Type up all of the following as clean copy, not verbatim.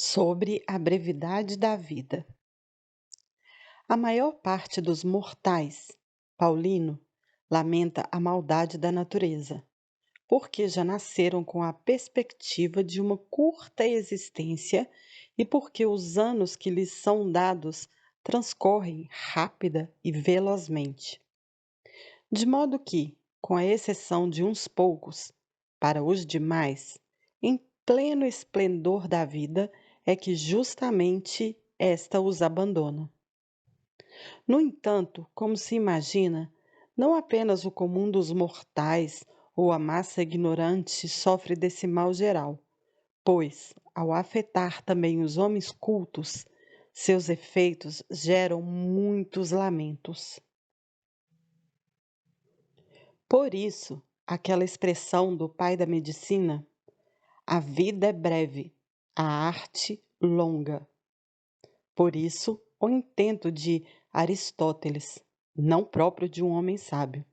Sobre a brevidade da vida. A maior parte dos mortais, Paulino, lamenta a maldade da natureza, porque já nasceram com a perspectiva de uma curta existência e porque os anos que lhes são dados transcorrem rápida e velozmente. De modo que, com a exceção de uns poucos, para os demais, em pleno esplendor da vida, é que justamente esta os abandona. No entanto, como se imagina, não apenas o comum dos mortais ou a massa ignorante sofre desse mal geral, pois, ao afetar também os homens cultos, seus efeitos geram muitos lamentos. Por isso, aquela expressão do pai da medicina, a vida é breve, a arte longa. Por isso, o intento de Aristóteles, não próprio de um homem sábio,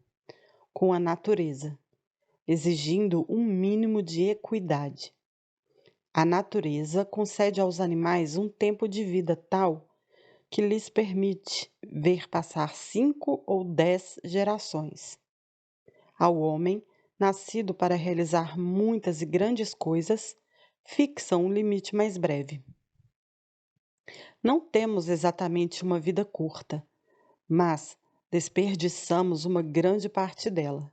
com a natureza, exigindo um mínimo de equidade. A natureza concede aos animais um tempo de vida tal que lhes permite ver passar 5 ou 10 gerações. Ao homem, nascido para realizar muitas e grandes coisas, fixa um limite mais breve. Não temos exatamente uma vida curta, mas desperdiçamos uma grande parte dela.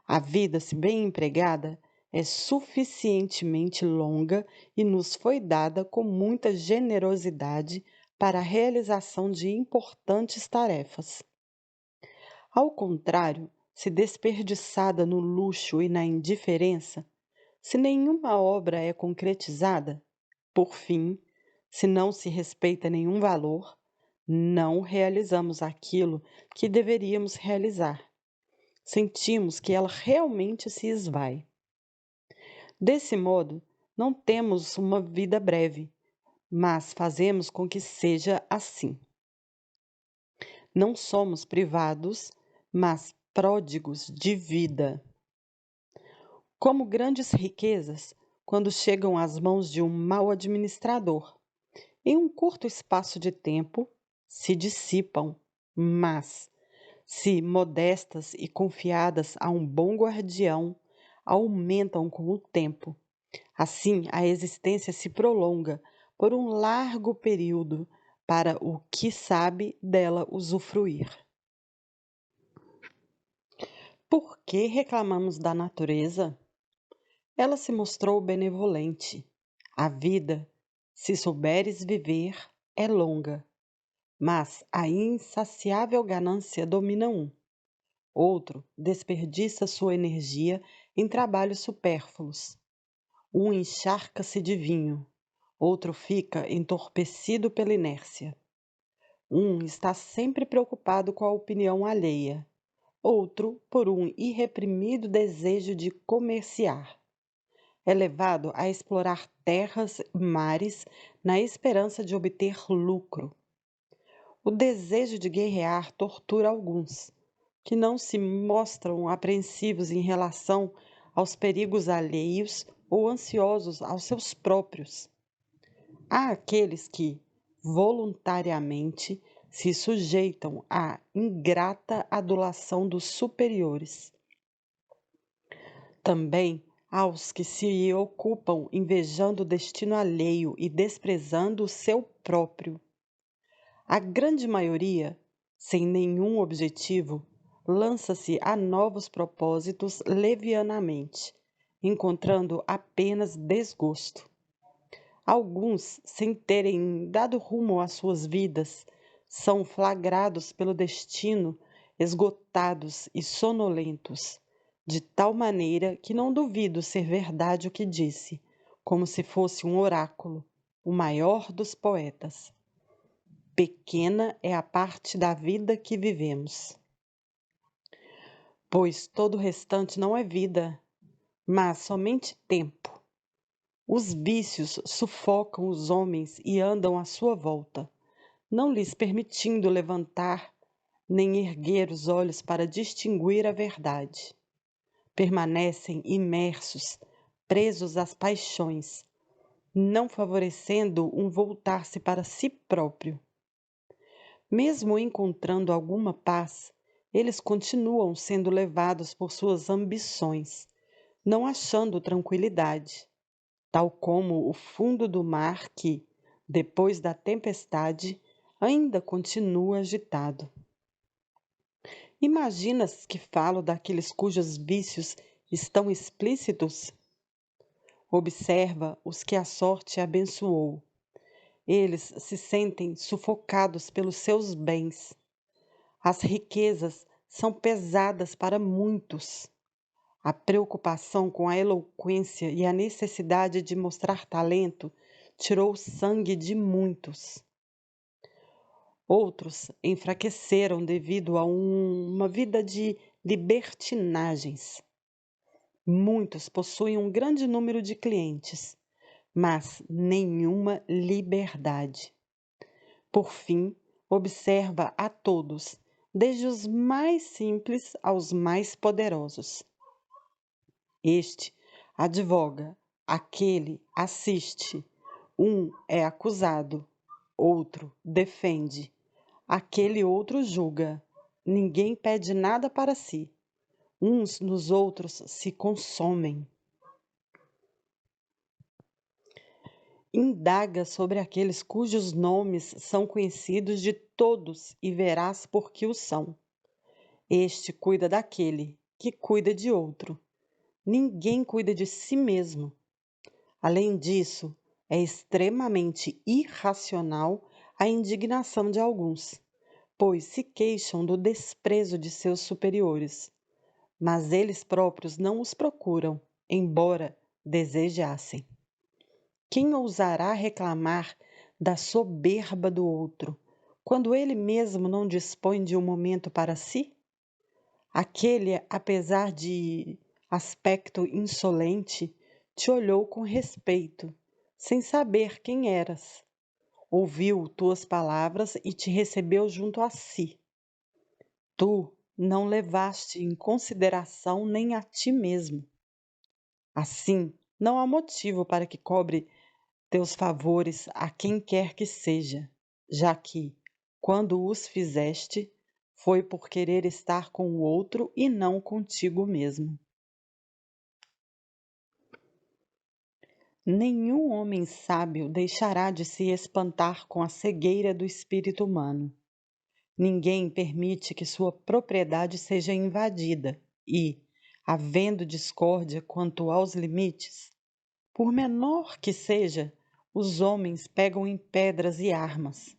A vida, se bem empregada, é suficientemente longa e nos foi dada com muita generosidade para a realização de importantes tarefas. Ao contrário, se desperdiçada no luxo e na indiferença, se nenhuma obra é concretizada, por fim, se não se respeita nenhum valor, não realizamos aquilo que deveríamos realizar. Sentimos que ela realmente se esvai. Desse modo, não temos uma vida breve, mas fazemos com que seja assim. Não somos privados, mas pródigos de vida. Como grandes riquezas, quando chegam às mãos de um mau administrador, em um curto espaço de tempo, se dissipam, mas, se modestas e confiadas a um bom guardião, aumentam com o tempo. Assim, a existência se prolonga por um largo período para o que sabe dela usufruir. Por que reclamamos da natureza? Ela se mostrou benevolente. A vida, se souberes viver, é longa, mas a insaciável ganância domina um. Outro desperdiça sua energia em trabalhos supérfluos. Um encharca-se de vinho, outro fica entorpecido pela inércia. Um está sempre preocupado com a opinião alheia, outro por um irreprimido desejo de comerciar. É levado a explorar terras e mares na esperança de obter lucro. O desejo de guerrear tortura alguns, que não se mostram apreensivos em relação aos perigos alheios ou ansiosos aos seus próprios. Há aqueles que, voluntariamente, se sujeitam à ingrata adulação dos superiores. Também há os que se ocupam invejando o destino alheio e desprezando o seu próprio. A grande maioria, sem nenhum objetivo, lança-se a novos propósitos levianamente, encontrando apenas desgosto. Alguns, sem terem dado rumo às suas vidas, são flagrados pelo destino, esgotados e sonolentos, de tal maneira que não duvido ser verdade o que disse, como se fosse um oráculo, o maior dos poetas. Pequena é a parte da vida que vivemos. Pois todo o restante não é vida, mas somente tempo. Os vícios sufocam os homens e andam à sua volta, não lhes permitindo levantar nem erguer os olhos para distinguir a verdade. Permanecem imersos, presos às paixões, não favorecendo um voltar-se para si próprio. Mesmo encontrando alguma paz, eles continuam sendo levados por suas ambições, não achando tranquilidade, tal como o fundo do mar que, depois da tempestade, ainda continua agitado. Imaginas que falo daqueles cujos vícios estão explícitos? Observa os que a sorte abençoou. Eles se sentem sufocados pelos seus bens. As riquezas são pesadas para muitos. A preocupação com a eloquência e a necessidade de mostrar talento tirou o sangue de muitos. Outros enfraqueceram devido a uma vida de libertinagens. Muitos possuem um grande número de clientes, mas nenhuma liberdade. Por fim, observa a todos, desde os mais simples aos mais poderosos. Este advoga, aquele assiste, um é acusado, outro defende, aquele outro julga. Ninguém pede nada para si. Uns nos outros se consomem. Indaga sobre aqueles cujos nomes são conhecidos de todos e verás por que o são. Este cuida daquele que cuida de outro. Ninguém cuida de si mesmo. Além disso, é extremamente irracional a indignação de alguns, pois se queixam do desprezo de seus superiores, mas eles próprios não os procuram, embora desejassem. Quem ousará reclamar da soberba do outro, quando ele mesmo não dispõe de um momento para si? Aquele, apesar de aspecto insolente, te olhou com respeito, sem saber quem eras. Ouviu tuas palavras e te recebeu junto a si. Tu não levaste em consideração nem a ti mesmo. Assim, não há motivo para que cobre teus favores a quem quer que seja, já que, quando os fizeste, foi por querer estar com o outro e não contigo mesmo. Nenhum homem sábio deixará de se espantar com a cegueira do espírito humano. Ninguém permite que sua propriedade seja invadida e, havendo discórdia quanto aos limites, por menor que seja, os homens pegam em pedras e armas.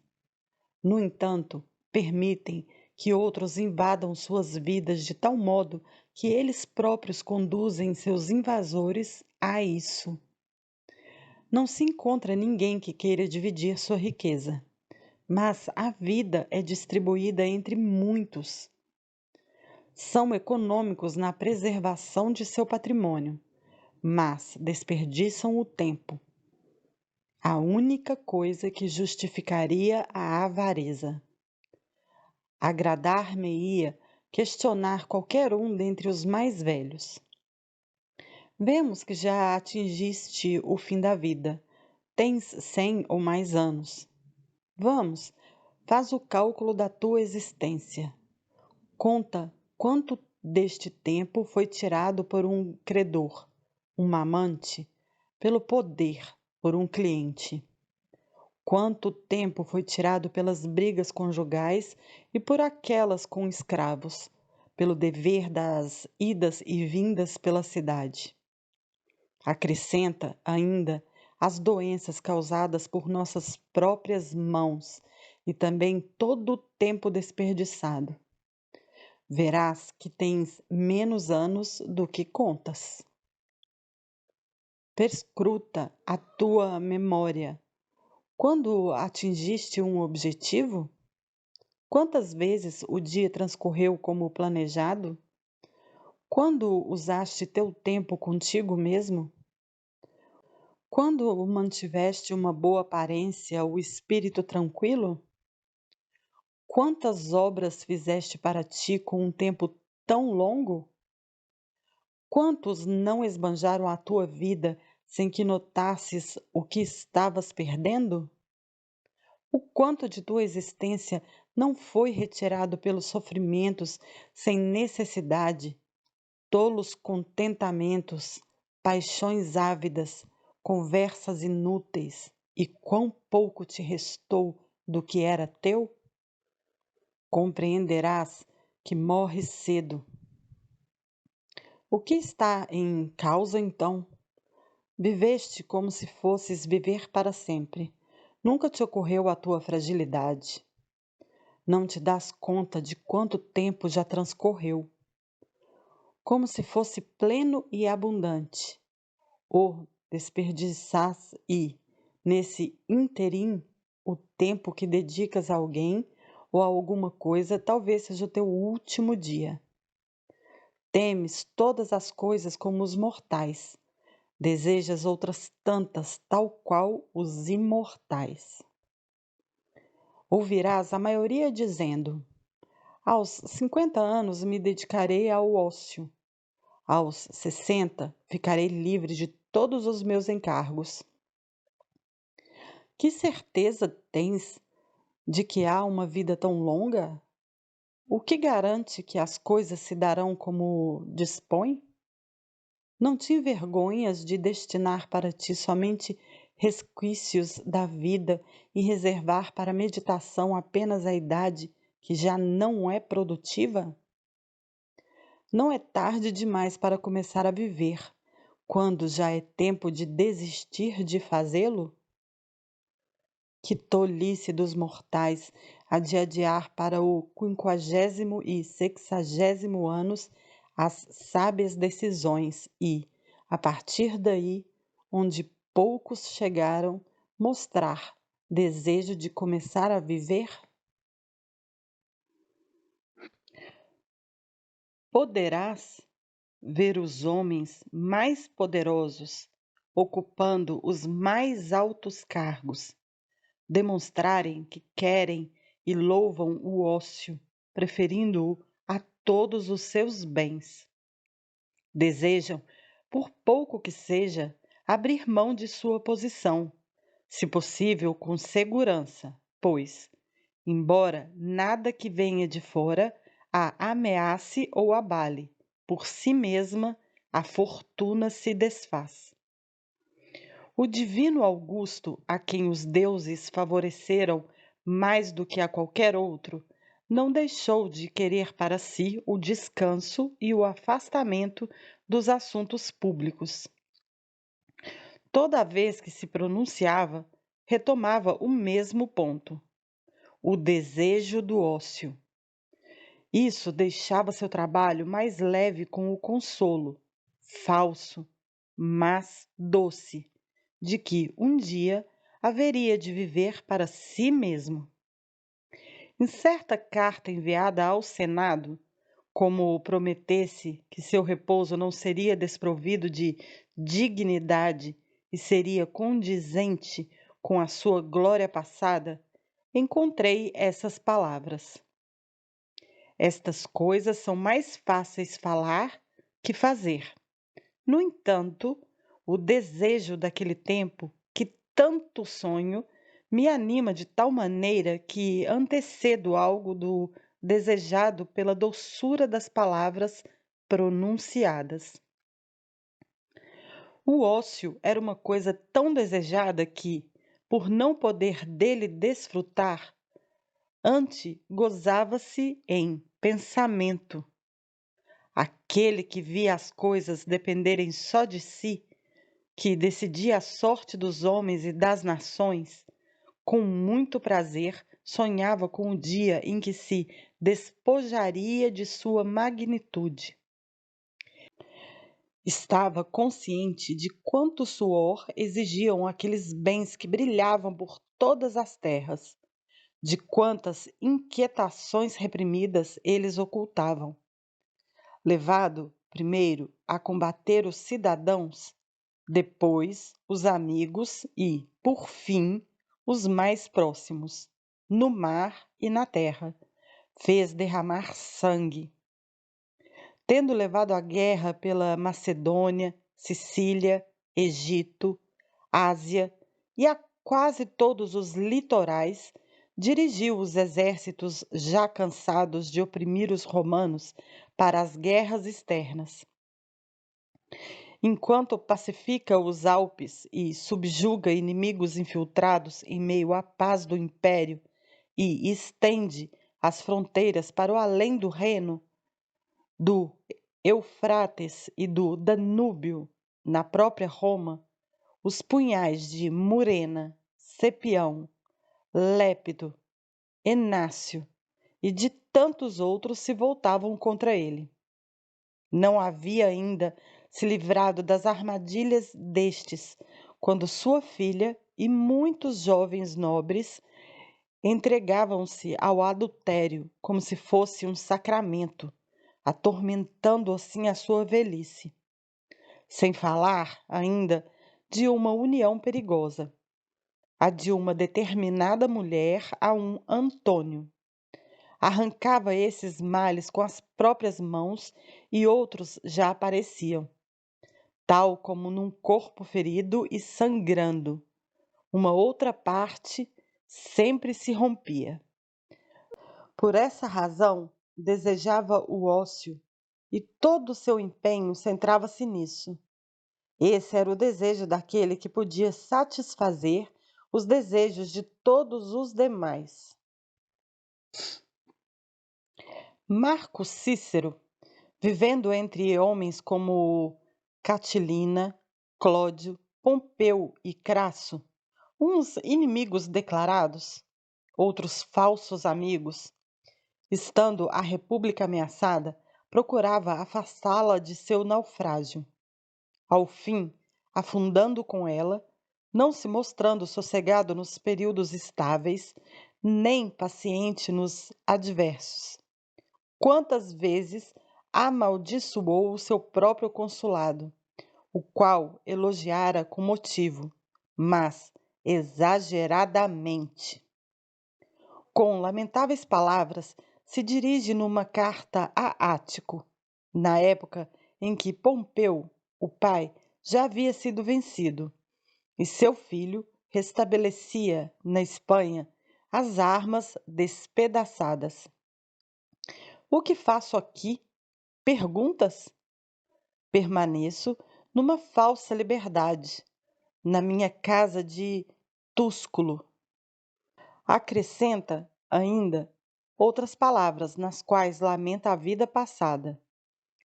No entanto, permitem que outros invadam suas vidas de tal modo que eles próprios conduzem seus invasores a isso. Não se encontra ninguém que queira dividir sua riqueza, mas a vida é distribuída entre muitos. São econômicos na preservação de seu patrimônio, mas desperdiçam o tempo. A única coisa que justificaria a avareza. Agradar-me-ia questionar qualquer um dentre os mais velhos. Vemos que já atingiste o fim da vida. Tens 100 ou mais anos. Vamos, faz o cálculo da tua existência. Conta quanto deste tempo foi tirado por um credor, um mamante, pelo poder, por um cliente. Quanto tempo foi tirado pelas brigas conjugais e por aquelas com escravos, pelo dever das idas e vindas pela cidade. Acrescenta ainda as doenças causadas por nossas próprias mãos e também todo o tempo desperdiçado. Verás que tens menos anos do que contas. Perscruta a tua memória. Quando atingiste um objetivo? Quantas vezes o dia transcorreu como planejado? Quando usaste teu tempo contigo mesmo? Quando mantiveste uma boa aparência, o espírito tranquilo? Quantas obras fizeste para ti com um tempo tão longo? Quantos não esbanjaram a tua vida sem que notasses o que estavas perdendo? O quanto de tua existência não foi retirado pelos sofrimentos sem necessidade, tolos contentamentos, paixões ávidas, conversas inúteis, e quão pouco te restou do que era teu? Compreenderás que morres cedo. O que está em causa então? Viveste como se fosses viver para sempre. Nunca te ocorreu a tua fragilidade. Não te dás conta de quanto tempo já transcorreu. Como se fosse pleno e abundante. Ou desperdiças e, nesse interim, o tempo que dedicas a alguém ou a alguma coisa talvez seja o teu último dia. Temes todas as coisas como os mortais. Desejas outras tantas, tal qual os imortais. Ouvirás a maioria dizendo: aos 50 anos me dedicarei ao ócio. Aos 60 ficarei livre de todos os meus encargos. Que certeza tens de que há uma vida tão longa? O que garante que as coisas se darão como dispõe? Não te envergonhas de destinar para ti somente resquícios da vida e reservar para a meditação apenas a idade que já não é produtiva? Não é tarde demais para começar a viver, quando já é tempo de desistir de fazê-lo? Que tolice dos mortais a de adiar para o 50º e 60º anos as sábias decisões e, a partir daí, onde poucos chegaram, mostrar desejo de começar a viver? Poderás ver os homens mais poderosos ocupando os mais altos cargos, demonstrarem que querem e louvam o ócio, preferindo-o a todos os seus bens. Desejam, por pouco que seja, abrir mão de sua posição, se possível com segurança, pois, embora nada que venha de fora a ameace ou abale, por si mesma a fortuna se desfaz. O divino Augusto, a quem os deuses favoreceram mais do que a qualquer outro, não deixou de querer para si o descanso e o afastamento dos assuntos públicos. Toda vez que se pronunciava, retomava o mesmo ponto: o desejo do ócio. Isso deixava seu trabalho mais leve com o consolo, falso, mas doce, de que um dia haveria de viver para si mesmo. Em certa carta enviada ao Senado, como prometesse que seu repouso não seria desprovido de dignidade e seria condizente com a sua glória passada, encontrei essas palavras: estas coisas são mais fáceis falar que fazer. No entanto, o desejo daquele tempo, que tanto sonho, me anima de tal maneira que antecedo algo do desejado pela doçura das palavras pronunciadas. O ócio era uma coisa tão desejada que, por não poder dele desfrutar, antes gozava-se em pensamento. Aquele que via as coisas dependerem só de si, que decidia a sorte dos homens e das nações, com muito prazer sonhava com o dia em que se despojaria de sua magnitude. Estava consciente de quanto suor exigiam aqueles bens que brilhavam por todas as terras, de quantas inquietações reprimidas eles ocultavam. Levado, primeiro, a combater os cidadãos, depois os amigos e, por fim, os mais próximos, no mar e na terra, fez derramar sangue. Tendo levado a guerra pela Macedônia, Sicília, Egito, Ásia e a quase todos os litorais, dirigiu os exércitos já cansados de oprimir os romanos para as guerras externas. Enquanto pacifica os Alpes e subjuga inimigos infiltrados em meio à paz do império e estende as fronteiras para o além do Reno, do Eufrates e do Danúbio, na própria Roma, os punhais de Murena, Cepião, Lépido, Enácio e de tantos outros se voltavam contra ele. Não havia ainda se livrado das armadilhas destes, quando sua filha e muitos jovens nobres entregavam-se ao adultério como se fosse um sacramento, atormentando assim a sua velhice. Sem falar, ainda, de uma união perigosa, a de uma determinada mulher a um Antônio. Arrancava esses males com as próprias mãos e outros já apareciam, tal como num corpo ferido e sangrando. Uma outra parte sempre se rompia. Por essa razão, desejava o ócio e todo o seu empenho centrava-se nisso. Esse era o desejo daquele que podia satisfazer os desejos de todos os demais. Marco Cícero, vivendo entre homens como Catilina, Clódio, Pompeu e Crasso, uns inimigos declarados, outros falsos amigos, estando a república ameaçada, procurava afastá-la de seu naufrágio. Ao fim, afundando com ela, não se mostrando sossegado nos períodos estáveis, nem paciente nos adversos. Quantas vezes amaldiçoou o seu próprio consulado, o qual elogiara com motivo, mas exageradamente. Com lamentáveis palavras, se dirige numa carta a Ático, na época em que Pompeu, o pai, já havia sido vencido, e seu filho restabelecia na Espanha as armas despedaçadas. O que faço aqui? Perguntas? Permaneço numa falsa liberdade, na minha casa de Túsculo. Acrescenta, ainda, outras palavras nas quais lamenta a vida passada,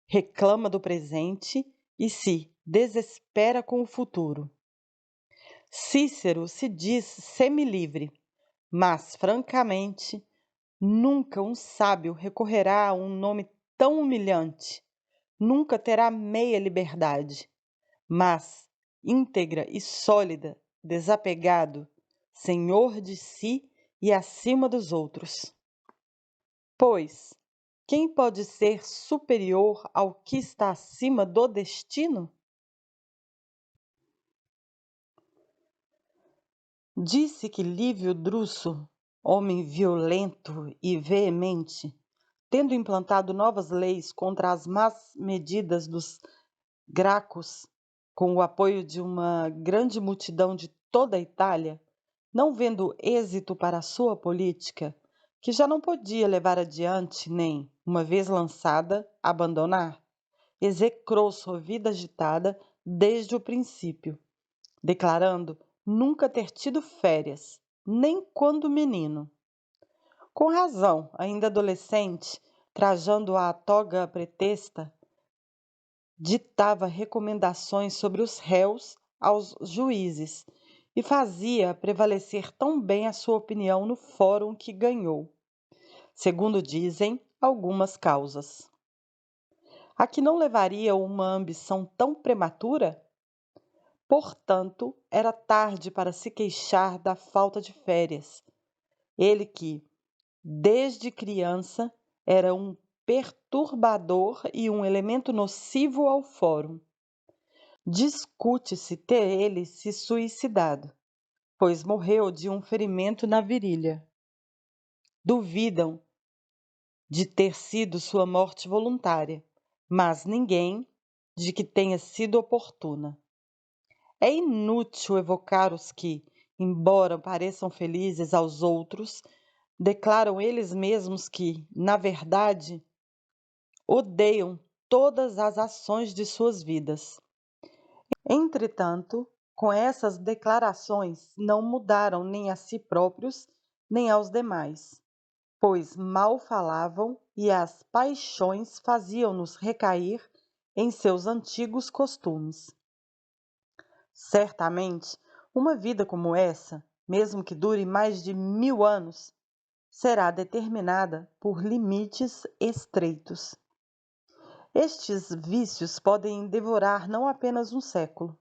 reclama do presente e se desespera com o futuro. Cícero se diz semilivre, mas, francamente, nunca um sábio recorrerá a um nome tão humilhante, nunca terá meia liberdade, mas íntegra e sólida, desapegado, senhor de si e acima dos outros. Pois, quem pode ser superior ao que está acima do destino? Disse que Lívio Druso, homem violento e veemente, tendo implantado novas leis contra as más medidas dos Gracos, com o apoio de uma grande multidão de toda a Itália, não vendo êxito para a sua política, que já não podia levar adiante nem, uma vez lançada, abandonar, execrou sua vida agitada desde o princípio, declarando nunca ter tido férias, nem quando menino. Com razão, ainda adolescente, trajando a toga pretexta, ditava recomendações sobre os réus aos juízes e fazia prevalecer tão bem a sua opinião no fórum que ganhou, segundo dizem algumas causas. A que não levaria uma ambição tão prematura? Portanto, era tarde para se queixar da falta de férias. Ele que, desde criança, era um perturbador e um elemento nocivo ao fórum. Discute-se ter ele se suicidado, pois morreu de um ferimento na virilha. Duvidam de ter sido sua morte voluntária, mas ninguém de que tenha sido oportuna. É inútil evocar os que, embora pareçam felizes aos outros, declaram eles mesmos que, na verdade, odeiam todas as ações de suas vidas. Entretanto, com essas declarações não mudaram nem a si próprios, nem aos demais, pois mal falavam e as paixões faziam-nos recair em seus antigos costumes. Certamente, uma vida como essa, mesmo que dure mais de 1000 anos, será determinada por limites estreitos. Estes vícios podem devorar não apenas um século.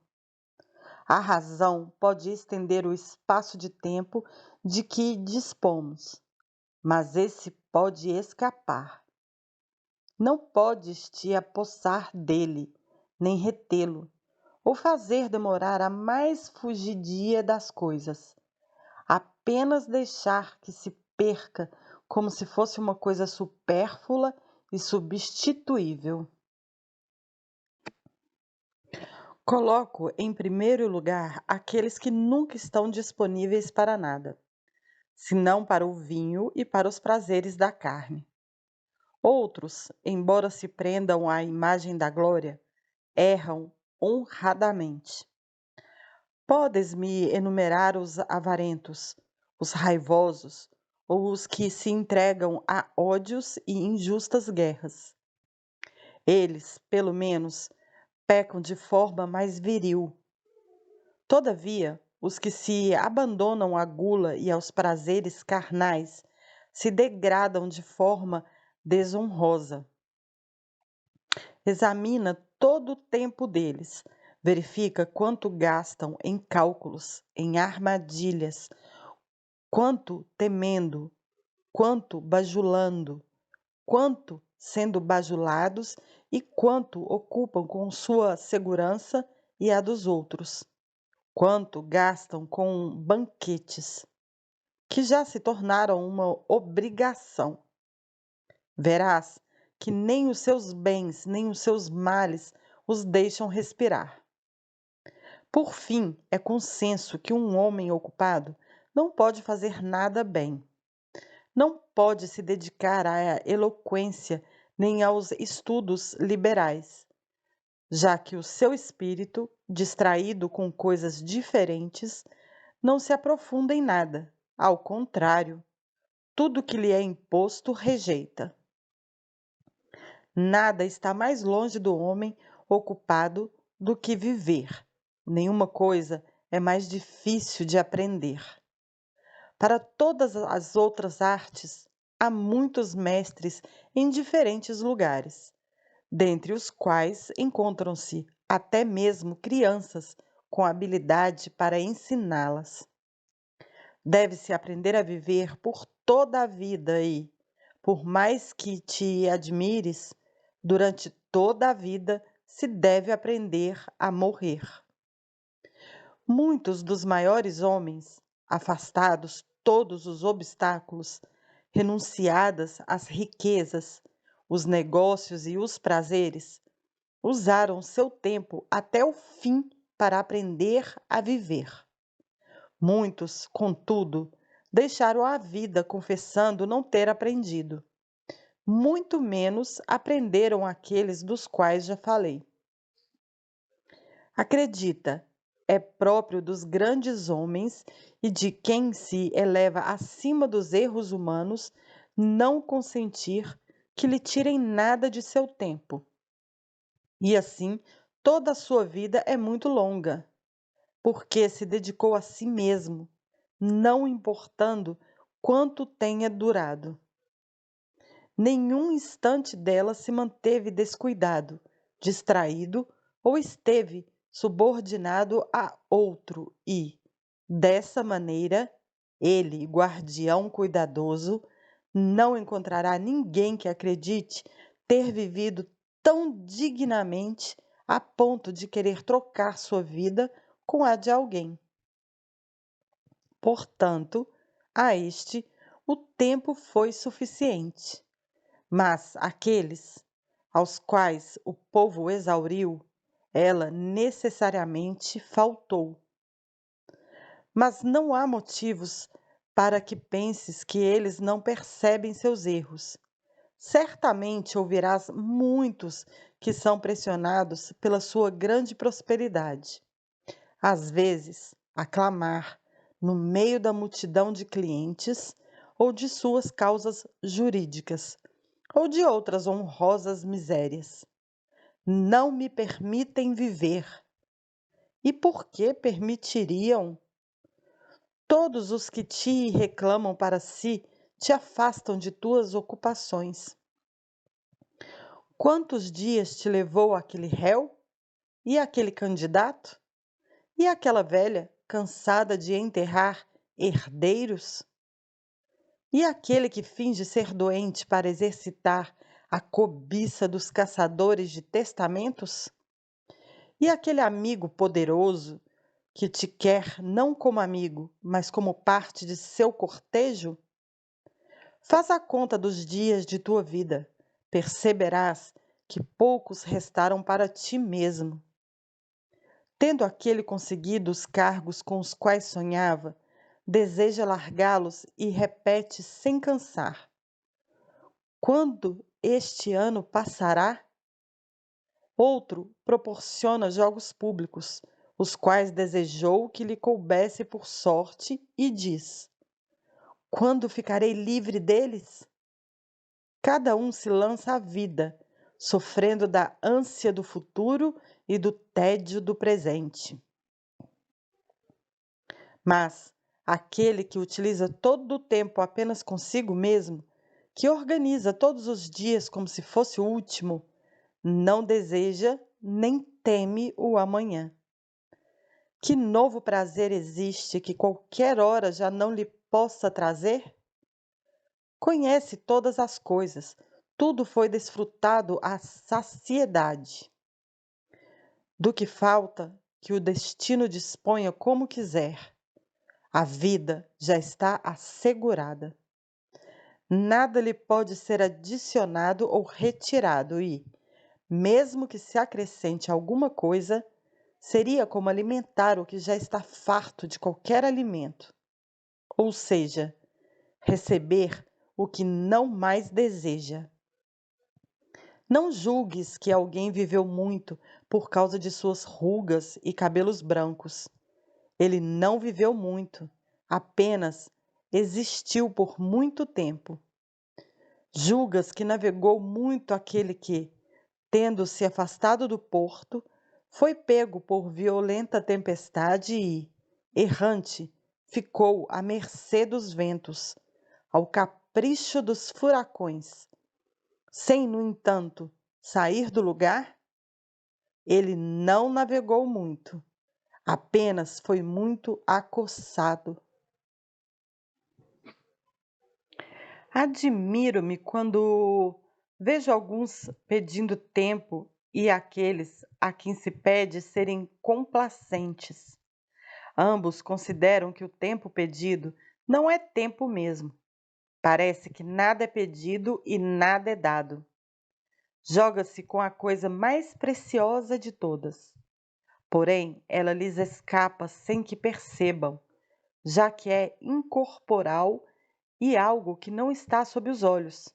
A razão pode estender o espaço de tempo de que dispomos, mas esse pode escapar. Não podes te apossar dele, nem retê-lo, ou fazer demorar a mais fugidia das coisas. Apenas deixar que se perca como se fosse uma coisa supérflua e substituível. Coloco em primeiro lugar aqueles que nunca estão disponíveis para nada, senão para o vinho e para os prazeres da carne. Outros, embora se prendam à imagem da glória, erram honradamente. Podes-me enumerar os avarentos, os raivosos, ou os que se entregam a ódios e injustas guerras. Eles, pelo menos, pecam de forma mais viril. Todavia, os que se abandonam à gula e aos prazeres carnais se degradam de forma desonrosa. Examina todo o tempo deles, verifica quanto gastam em cálculos, em armadilhas, quanto temendo, quanto bajulando, quanto sendo bajulados e quanto ocupam com sua segurança e a dos outros, quanto gastam com banquetes, que já se tornaram uma obrigação. Verás que nem os seus bens, nem os seus males os deixam respirar. Por fim, é consenso que um homem ocupado não pode fazer nada bem. Não pode se dedicar à eloquência nem aos estudos liberais, já que o seu espírito, distraído com coisas diferentes, não se aprofunda em nada. Ao contrário, tudo que lhe é imposto rejeita. Nada está mais longe do homem ocupado do que viver. Nenhuma coisa é mais difícil de aprender. Para todas as outras artes, há muitos mestres em diferentes lugares, dentre os quais encontram-se até mesmo crianças com habilidade para ensiná-las. Deve-se aprender a viver por toda a vida e, por mais que te admires, durante toda a vida se deve aprender a morrer. Muitos dos maiores homens, afastados todos os obstáculos, renunciadas as riquezas, os negócios e os prazeres, usaram seu tempo até o fim para aprender a viver. Muitos, contudo, deixaram a vida confessando não ter aprendido. Muito menos aprenderam aqueles dos quais já falei. Acredita, é próprio dos grandes homens e de quem se eleva acima dos erros humanos não consentir que lhe tirem nada de seu tempo. E assim, toda a sua vida é muito longa, porque se dedicou a si mesmo, não importando quanto tenha durado. Nenhum instante dela se manteve descuidado, distraído ou esteve subordinado a outro e, dessa maneira, ele, guardião cuidadoso, não encontrará ninguém que acredite ter vivido tão dignamente a ponto de querer trocar sua vida com a de alguém. Portanto, a este o tempo foi suficiente. Mas aqueles aos quais o povo exauriu, ela necessariamente faltou. Mas não há motivos para que penses que eles não percebem seus erros. Certamente ouvirás muitos que são pressionados pela sua grande prosperidade. Às vezes, aclamar no meio da multidão de clientes ou de suas causas jurídicas, ou de outras honrosas misérias. Não me permitem viver. E por que permitiriam? Todos os que te reclamam para si te afastam de tuas ocupações. Quantos dias te levou aquele réu? E aquele candidato? E aquela velha cansada de enterrar herdeiros? E aquele que finge ser doente para exercitar a cobiça dos caçadores de testamentos? E aquele amigo poderoso que te quer não como amigo, mas como parte de seu cortejo? Faz a conta dos dias de tua vida, perceberás que poucos restaram para ti mesmo. Tendo aquele conseguido os cargos com os quais sonhava, deseja largá-los e repete sem cansar: quando este ano passará? Outro proporciona jogos públicos, os quais desejou que lhe coubesse por sorte, e diz: quando ficarei livre deles? Cada um se lança à vida, sofrendo da ânsia do futuro e do tédio do presente. Mas aquele que utiliza todo o tempo apenas consigo mesmo, que organiza todos os dias como se fosse o último, não deseja nem teme o amanhã. Que novo prazer existe que qualquer hora já não lhe possa trazer? Conhece todas as coisas, tudo foi desfrutado à saciedade. Do que falta, que o destino disponha como quiser. A vida já está assegurada. Nada lhe pode ser adicionado ou retirado e, mesmo que se acrescente alguma coisa, seria como alimentar o que já está farto de qualquer alimento. Ou seja, receber o que não mais deseja. Não julgues que alguém viveu muito por causa de suas rugas e cabelos brancos. Ele não viveu muito, apenas existiu por muito tempo. Julgas que navegou muito aquele que, tendo se afastado do porto, foi pego por violenta tempestade e, errante, ficou à mercê dos ventos, ao capricho dos furacões. Sem, no entanto, sair do lugar? Ele não navegou muito, apenas foi muito acossado. Admiro-me quando vejo alguns pedindo tempo e aqueles a quem se pede serem complacentes. Ambos consideram que o tempo pedido não é tempo mesmo. Parece que nada é pedido e nada é dado. Joga-se com a coisa mais preciosa de todas. Porém, ela lhes escapa sem que percebam, já que é incorporal e algo que não está sob os olhos.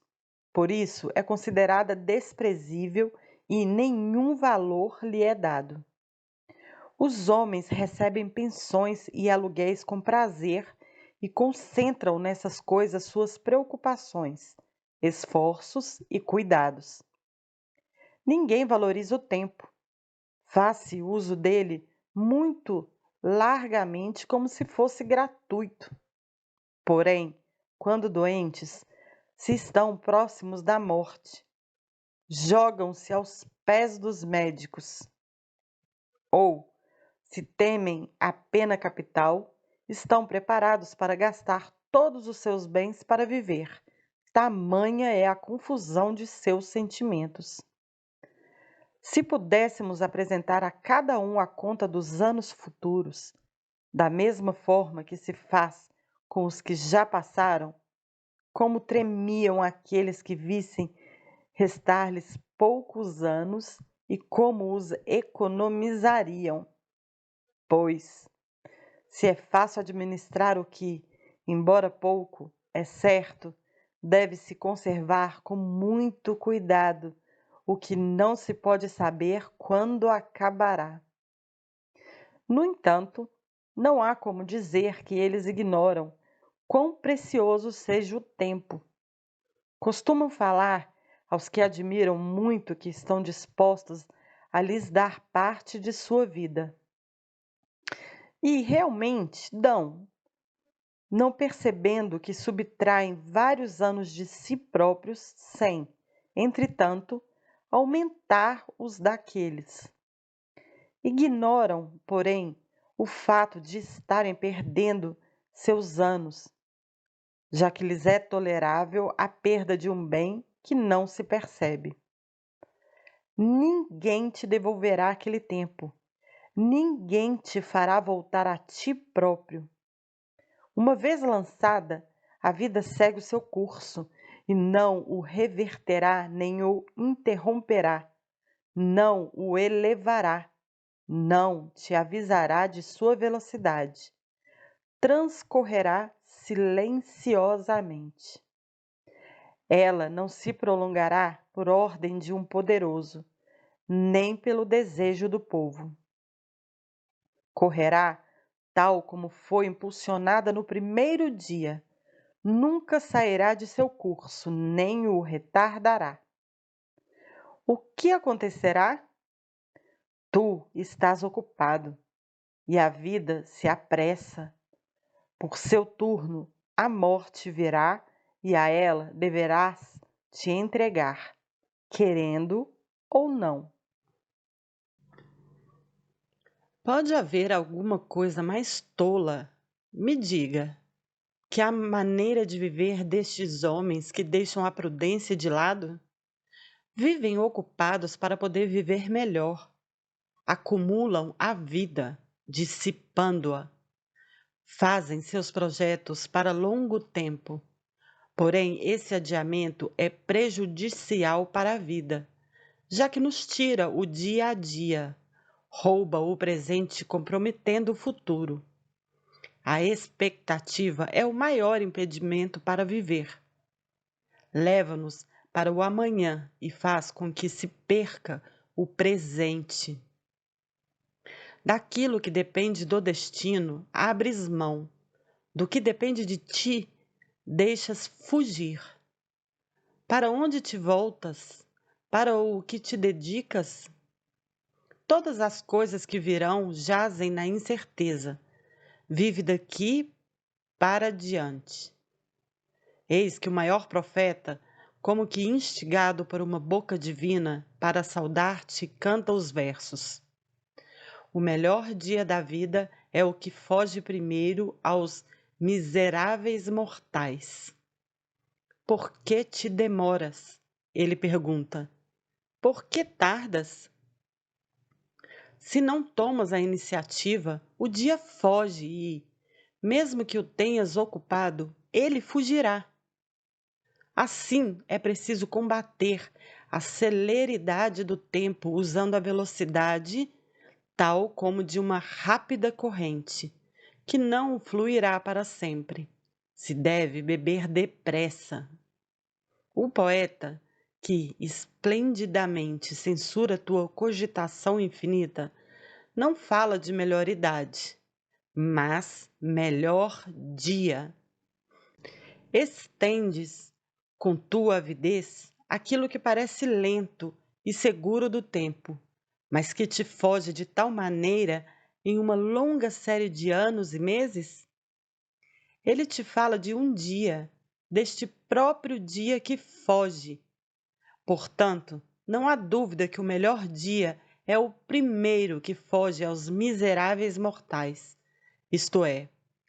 Por isso, é considerada desprezível e nenhum valor lhe é dado. Os homens recebem pensões e aluguéis com prazer e concentram nessas coisas suas preocupações, esforços e cuidados. Ninguém valoriza o tempo. Faz-se uso dele muito largamente como se fosse gratuito. Porém, quando doentes, se estão próximos da morte, jogam-se aos pés dos médicos. Ou, se temem a pena capital, estão preparados para gastar todos os seus bens para viver. Tamanha é a confusão de seus sentimentos. Se pudéssemos apresentar a cada um a conta dos anos futuros, da mesma forma que se faz com os que já passaram, como tremiam aqueles que vissem restar-lhes poucos anos e como os economizariam. Pois, se é fácil administrar o que, embora pouco, é certo, deve-se conservar com muito cuidado o que não se pode saber quando acabará. No entanto, não há como dizer que eles ignoram quão precioso seja o tempo. Costumam falar aos que admiram muito que estão dispostos a lhes dar parte de sua vida. E realmente dão, não percebendo que subtraem vários anos de si próprios sem, entretanto, aumentar os daqueles. Ignoram, porém, o fato de estarem perdendo seus anos, já que lhes é tolerável a perda de um bem que não se percebe. Ninguém te devolverá aquele tempo, ninguém te fará voltar a ti próprio. Uma vez lançada, a vida segue o seu curso e não o reverterá nem o interromperá, não o elevará, não te avisará de sua velocidade. Transcorrerá silenciosamente. Ela não se prolongará por ordem de um poderoso, nem pelo desejo do povo. Correrá tal como foi impulsionada no primeiro dia, nunca sairá de seu curso, nem o retardará. O que acontecerá? Tu estás ocupado, e a vida se apressa. Por seu turno, a morte virá, e a ela deverás te entregar, querendo ou não. Pode haver alguma coisa mais tola, me diga, que a maneira de viver destes homens que deixam a prudência de lado? Vivem ocupados para poder viver melhor. Acumulam a vida, dissipando-a. Fazem seus projetos para longo tempo. Porém, esse adiamento é prejudicial para a vida, já que nos tira o dia a dia, rouba o presente, comprometendo o futuro. A expectativa é o maior impedimento para viver. Leva-nos para o amanhã e faz com que se perca o presente. Daquilo que depende do destino, abres mão. Do que depende de ti, deixas fugir. Para onde te voltas? Para o que te dedicas? Todas as coisas que virão jazem na incerteza. Vive daqui para diante. Eis que o maior profeta, como que instigado por uma boca divina para saudar-te, canta os versos. O melhor dia da vida é o que foge primeiro aos miseráveis mortais. Por que te demoras? Ele pergunta. Por que tardas? Se não tomas a iniciativa, o dia foge e, mesmo que o tenhas ocupado, ele fugirá. Assim, é preciso combater a celeridade do tempo usando a velocidade tal como de uma rápida corrente, que não fluirá para sempre. Se deve beber depressa. O poeta, que esplendidamente censura tua cogitação infinita, não fala de melhor idade, mas melhor dia. Estendes, com tua avidez, aquilo que parece lento e seguro do tempo, mas que te foge de tal maneira em uma longa série de anos e meses? Ele te fala de um dia, deste próprio dia que foge. Portanto, não há dúvida que o melhor dia é o primeiro que foge aos miseráveis mortais, isto é,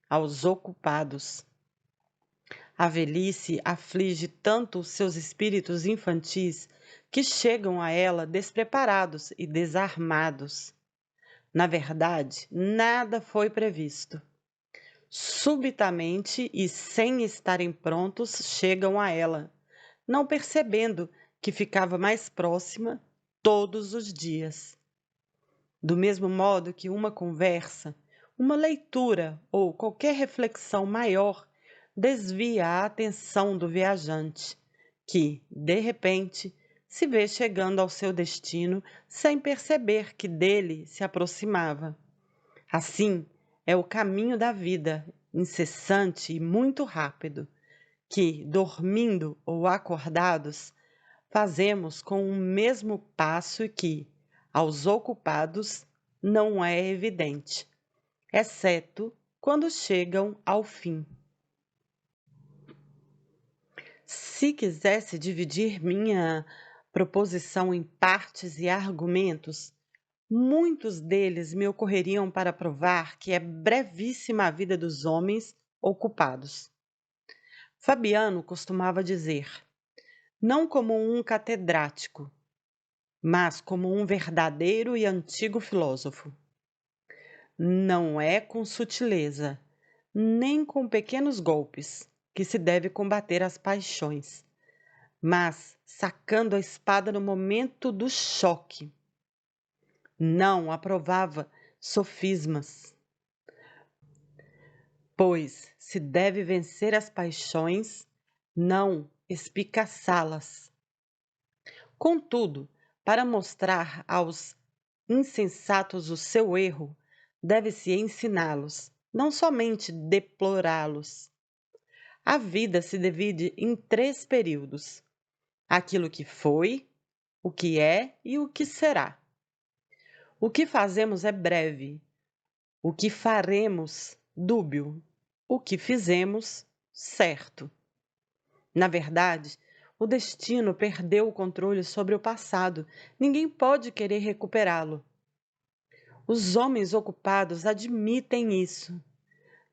aos ocupados. A velhice aflige tanto os seus espíritos infantis que chegam a ela despreparados e desarmados. Na verdade, nada foi previsto. Subitamente e sem estarem prontos, chegam a ela, não percebendo que ficava mais próxima todos os dias. Do mesmo modo que uma conversa, uma leitura ou qualquer reflexão maior desvia a atenção do viajante, que, de repente, se vê chegando ao seu destino sem perceber que dele se aproximava. Assim, é o caminho da vida, incessante e muito rápido, que, dormindo ou acordados, fazemos com o mesmo passo que, aos ocupados, não é evidente, exceto quando chegam ao fim. Se quisesse dividir minha proposição em partes e argumentos, muitos deles me ocorreriam para provar que é brevíssima a vida dos homens ocupados. Fabiano costumava dizer: não como um catedrático, mas como um verdadeiro e antigo filósofo. Não é com sutileza, nem com pequenos golpes, que se deve combater as paixões, mas sacando a espada no momento do choque. Não aprovava sofismas, pois se deve vencer as paixões, não espicaçá-las. Contudo, para mostrar aos insensatos o seu erro, deve-se ensiná-los, não somente deplorá-los. A vida se divide em 3 períodos: aquilo que foi, o que é e o que será. O que fazemos é breve, o que faremos, dúbio, o que fizemos, certo. Na verdade, o destino perdeu o controle sobre o passado. Ninguém pode querer recuperá-lo. Os homens ocupados admitem isso.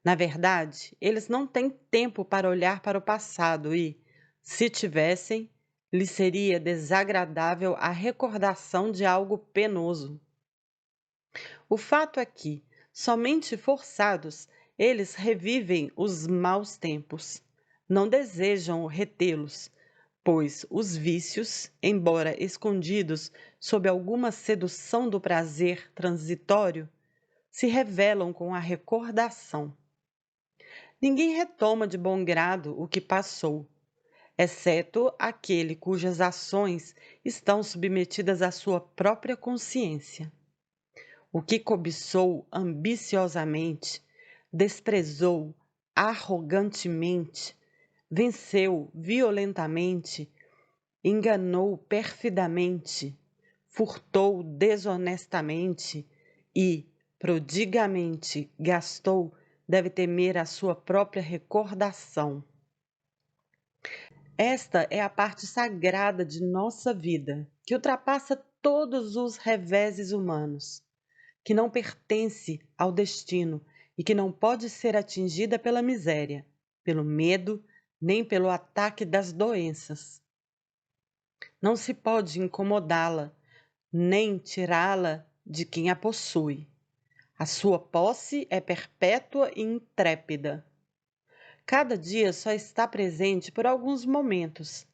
Na verdade, eles não têm tempo para olhar para o passado e, se tivessem, lhes seria desagradável a recordação de algo penoso. O fato é que, somente forçados, eles revivem os maus tempos. Não desejam retê-los, pois os vícios, embora escondidos sob alguma sedução do prazer transitório, se revelam com a recordação. Ninguém retoma de bom grado o que passou, exceto aquele cujas ações estão submetidas à sua própria consciência. O que cobiçou ambiciosamente, desprezou arrogantemente, venceu violentamente, enganou perfidamente, furtou desonestamente e prodigamente gastou, deve temer a sua própria recordação. Esta é a parte sagrada de nossa vida, que ultrapassa todos os reveses humanos, que não pertence ao destino e que não pode ser atingida pela miséria, pelo medo, nem pelo ataque das doenças. Não se pode incomodá-la, nem tirá-la de quem a possui. A sua posse é perpétua e intrépida. Cada dia só está presente por alguns momentos,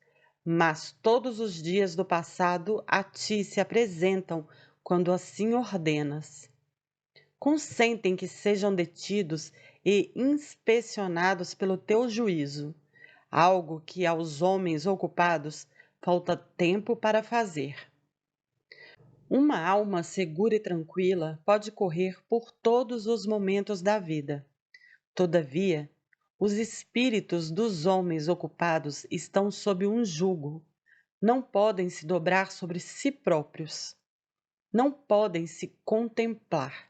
mas todos os dias do passado a ti se apresentam quando assim ordenas. Consentem que sejam detidos e inspecionados pelo teu juízo, algo que aos homens ocupados falta tempo para fazer. Uma alma segura e tranquila pode correr por todos os momentos da vida. Todavia, os espíritos dos homens ocupados estão sob um jugo. Não podem se dobrar sobre si próprios. Não podem se contemplar.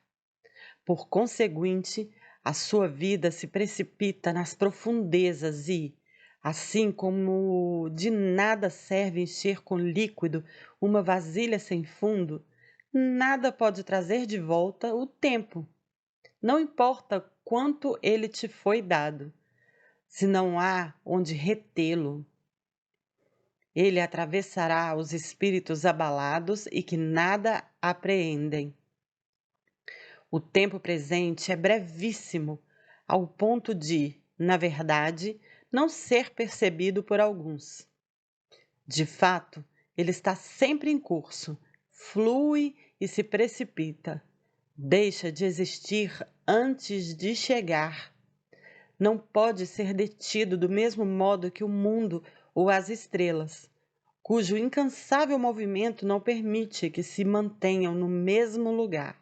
Por conseguinte, a sua vida se precipita nas profundezas e, assim como de nada serve encher com líquido uma vasilha sem fundo, nada pode trazer de volta o tempo. Não importa quanto ele te foi dado, se não há onde retê-lo. Ele atravessará os espíritos abalados e que nada apreendem. O tempo presente é brevíssimo, ao ponto de, na verdade, não ser percebido por alguns. De fato, ele está sempre em curso, flui e se precipita. Deixa de existir antes de chegar. Não pode ser detido do mesmo modo que o mundo ou as estrelas, cujo incansável movimento não permite que se mantenham no mesmo lugar.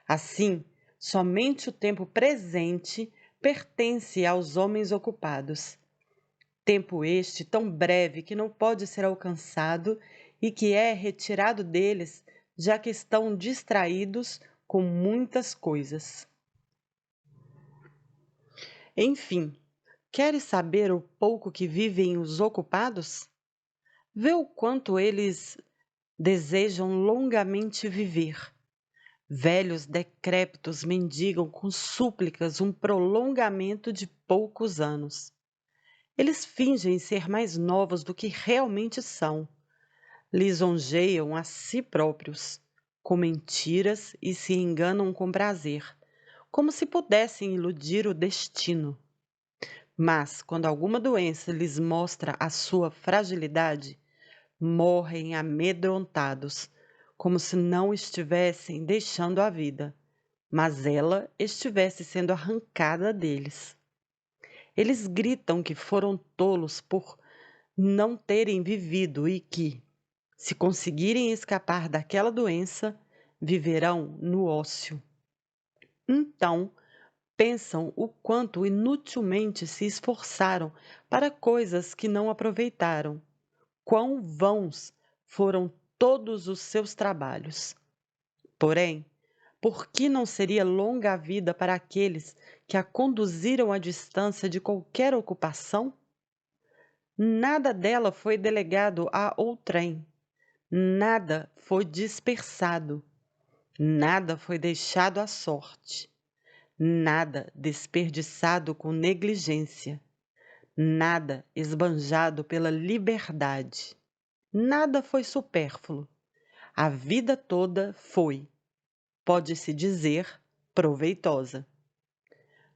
Assim, somente o tempo presente pertence aos homens ocupados. Tempo este tão breve que não pode ser alcançado e que é retirado deles, já que estão distraídos com muitas coisas. Enfim, queres saber o pouco que vivem os ocupados? Vê o quanto eles desejam longamente viver. Velhos decrépitos mendigam com súplicas um prolongamento de poucos anos. Eles fingem ser mais novos do que realmente são. Lisonjeiam a si próprios, com mentiras e se enganam com prazer, como se pudessem iludir o destino. Mas, quando alguma doença lhes mostra a sua fragilidade, morrem amedrontados, como se não estivessem deixando a vida, mas ela estivesse sendo arrancada deles. Eles gritam que foram tolos por não terem vivido e que, se conseguirem escapar daquela doença, viverão no ócio. Então, pensam o quanto inutilmente se esforçaram para coisas que não aproveitaram. Quão vãos foram todos os seus trabalhos. Porém, por que não seria longa a vida para aqueles que a conduziram à distância de qualquer ocupação? Nada dela foi delegado a outrem, nada foi dispersado, nada foi deixado à sorte, nada desperdiçado com negligência, nada esbanjado pela liberdade, nada foi supérfluo. A vida toda foi, pode-se dizer, proveitosa.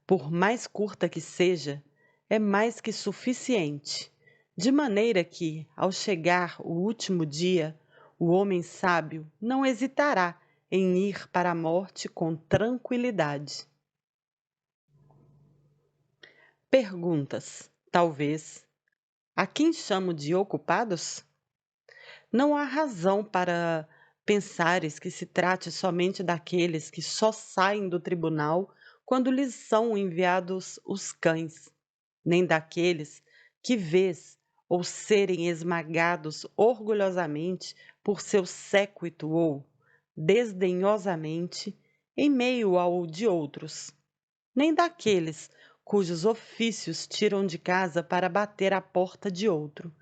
Por mais curta que seja, é mais que suficiente, de maneira que, ao chegar o último dia, o homem sábio não hesitará em ir para a morte com tranquilidade. Perguntas, talvez. A quem chamo de ocupados? Não há razão para pensares que se trate somente daqueles que só saem do tribunal quando lhes são enviados os cães, nem daqueles que vês ou serem esmagados orgulhosamente por seu séquito ou, desdenhosamente, em meio ao de outros, nem daqueles cujos ofícios tiram de casa para bater à porta de outro,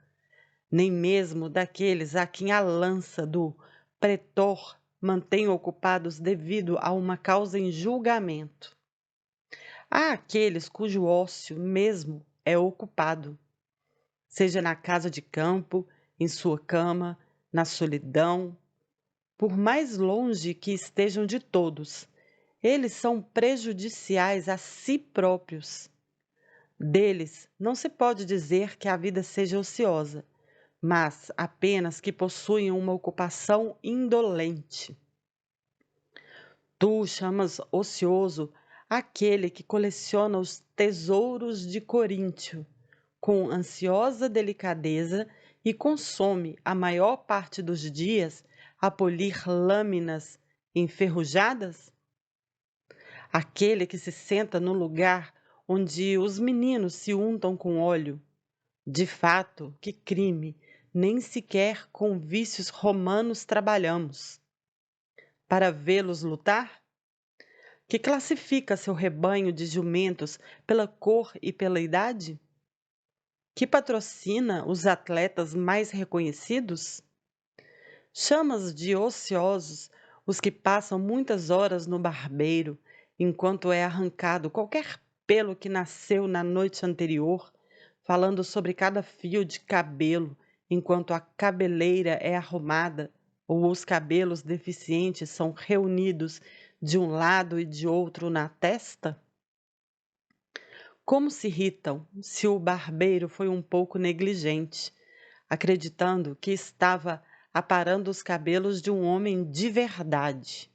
nem mesmo daqueles a quem a lança do pretor mantém ocupados devido a uma causa em julgamento. Há aqueles cujo ócio mesmo é ocupado, seja na casa de campo, em sua cama, na solidão, por mais longe que estejam de todos, eles são prejudiciais a si próprios. Deles não se pode dizer que a vida seja ociosa, mas apenas que possuem uma ocupação indolente. Tu chamas ocioso aquele que coleciona os tesouros de Coríntio com ansiosa delicadeza e consome a maior parte dos dias a polir lâminas enferrujadas? Aquele que se senta no lugar onde os meninos se untam com óleo? De fato, que crime! Nem sequer com vícios romanos trabalhamos. Para vê-los lutar? Que classifica seu rebanho de jumentos pela cor e pela idade? Que patrocina os atletas mais reconhecidos? Chamas de ociosos os que passam muitas horas no barbeiro, enquanto é arrancado qualquer pelo que nasceu na noite anterior, falando sobre cada fio de cabelo, enquanto a cabeleira é arrumada, ou os cabelos deficientes são reunidos de um lado e de outro na testa? Como se irritam se o barbeiro foi um pouco negligente, acreditando que estava aparando os cabelos de um homem de verdade.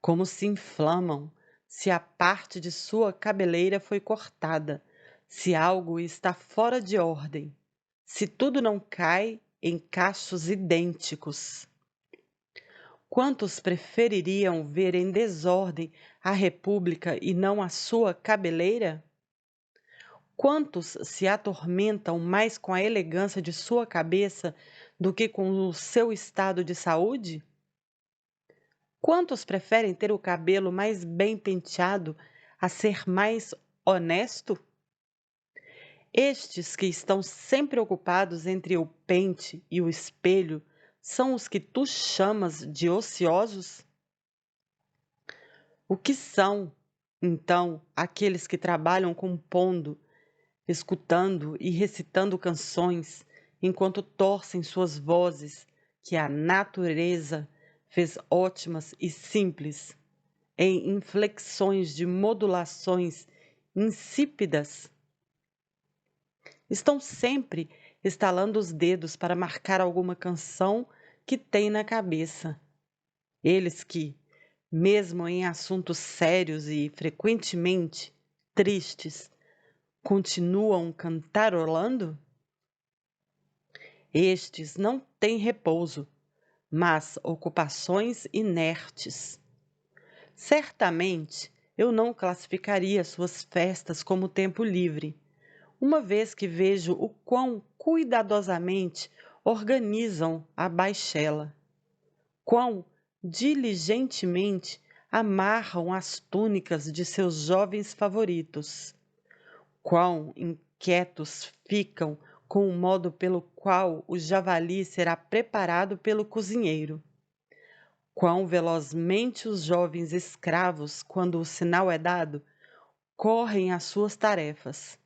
Como se inflamam se a parte de sua cabeleira foi cortada, se algo está fora de ordem, se tudo não cai em cachos idênticos. Quantos prefeririam ver em desordem a república e não a sua cabeleira? Quantos se atormentam mais com a elegância de sua cabeça do que com o seu estado de saúde? Quantos preferem ter o cabelo mais bem penteado a ser mais honesto? Estes que estão sempre ocupados entre o pente e o espelho são os que tu chamas de ociosos? O que são, então, aqueles que trabalham compondo, escutando e recitando canções, enquanto torcem suas vozes, que a natureza fez ótimas e simples, em inflexões de modulações insípidas? Estão sempre estalando os dedos para marcar alguma canção que têm na cabeça. Eles que, mesmo em assuntos sérios e frequentemente tristes, continuam cantarolando? Estes não têm repouso, mas ocupações inertes. Certamente eu não classificaria suas festas como tempo livre, uma vez que vejo o quão cuidadosamente organizam a baixela, quão diligentemente amarram as túnicas de seus jovens favoritos, quão inquietos ficam com o modo pelo qual o javali será preparado pelo cozinheiro, quão velozmente os jovens escravos, quando o sinal é dado, correm às suas tarefas.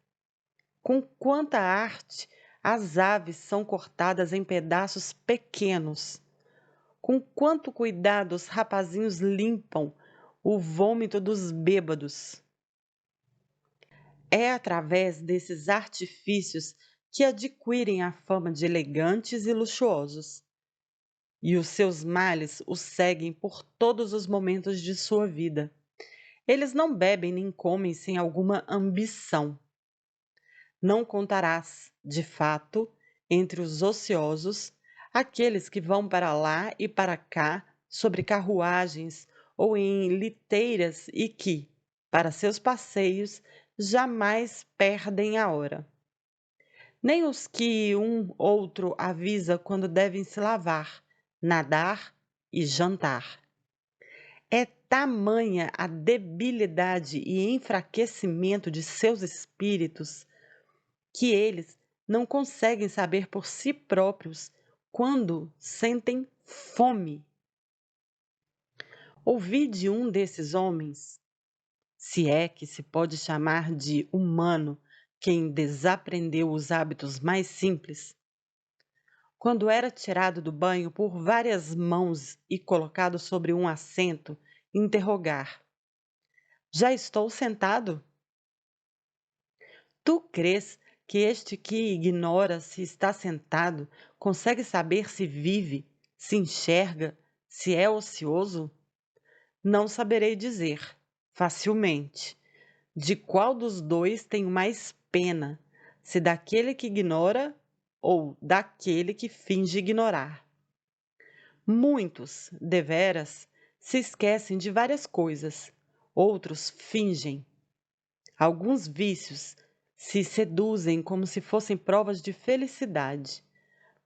Com quanta arte as aves são cortadas em pedaços pequenos. Com quanto cuidado os rapazinhos limpam o vômito dos bêbados. É através desses artifícios que adquirem a fama de elegantes e luxuosos. E os seus males os seguem por todos os momentos de sua vida. Eles não bebem nem comem sem alguma ambição. Não contarás, de fato, entre os ociosos, aqueles que vão para lá e para cá sobre carruagens ou em liteiras e que, para seus passeios, jamais perdem a hora. Nem os que um outro avisa quando devem se lavar, nadar e jantar. É tamanha a debilidade e enfraquecimento de seus espíritos que eles não conseguem saber por si próprios quando sentem fome. Ouvi de um desses homens, se é que se pode chamar de humano quem desaprendeu os hábitos mais simples, quando era tirado do banho por várias mãos e colocado sobre um assento, interrogar: Já estou sentado? Tu crês que este que ignora se está sentado consegue saber se vive, se enxerga, se é ocioso? Não saberei dizer, facilmente, de qual dos dois tenho mais pena, se daquele que ignora ou daquele que finge ignorar. Muitos, deveras, se esquecem de várias coisas, outros fingem. Alguns vícios se seduzem como se fossem provas de felicidade,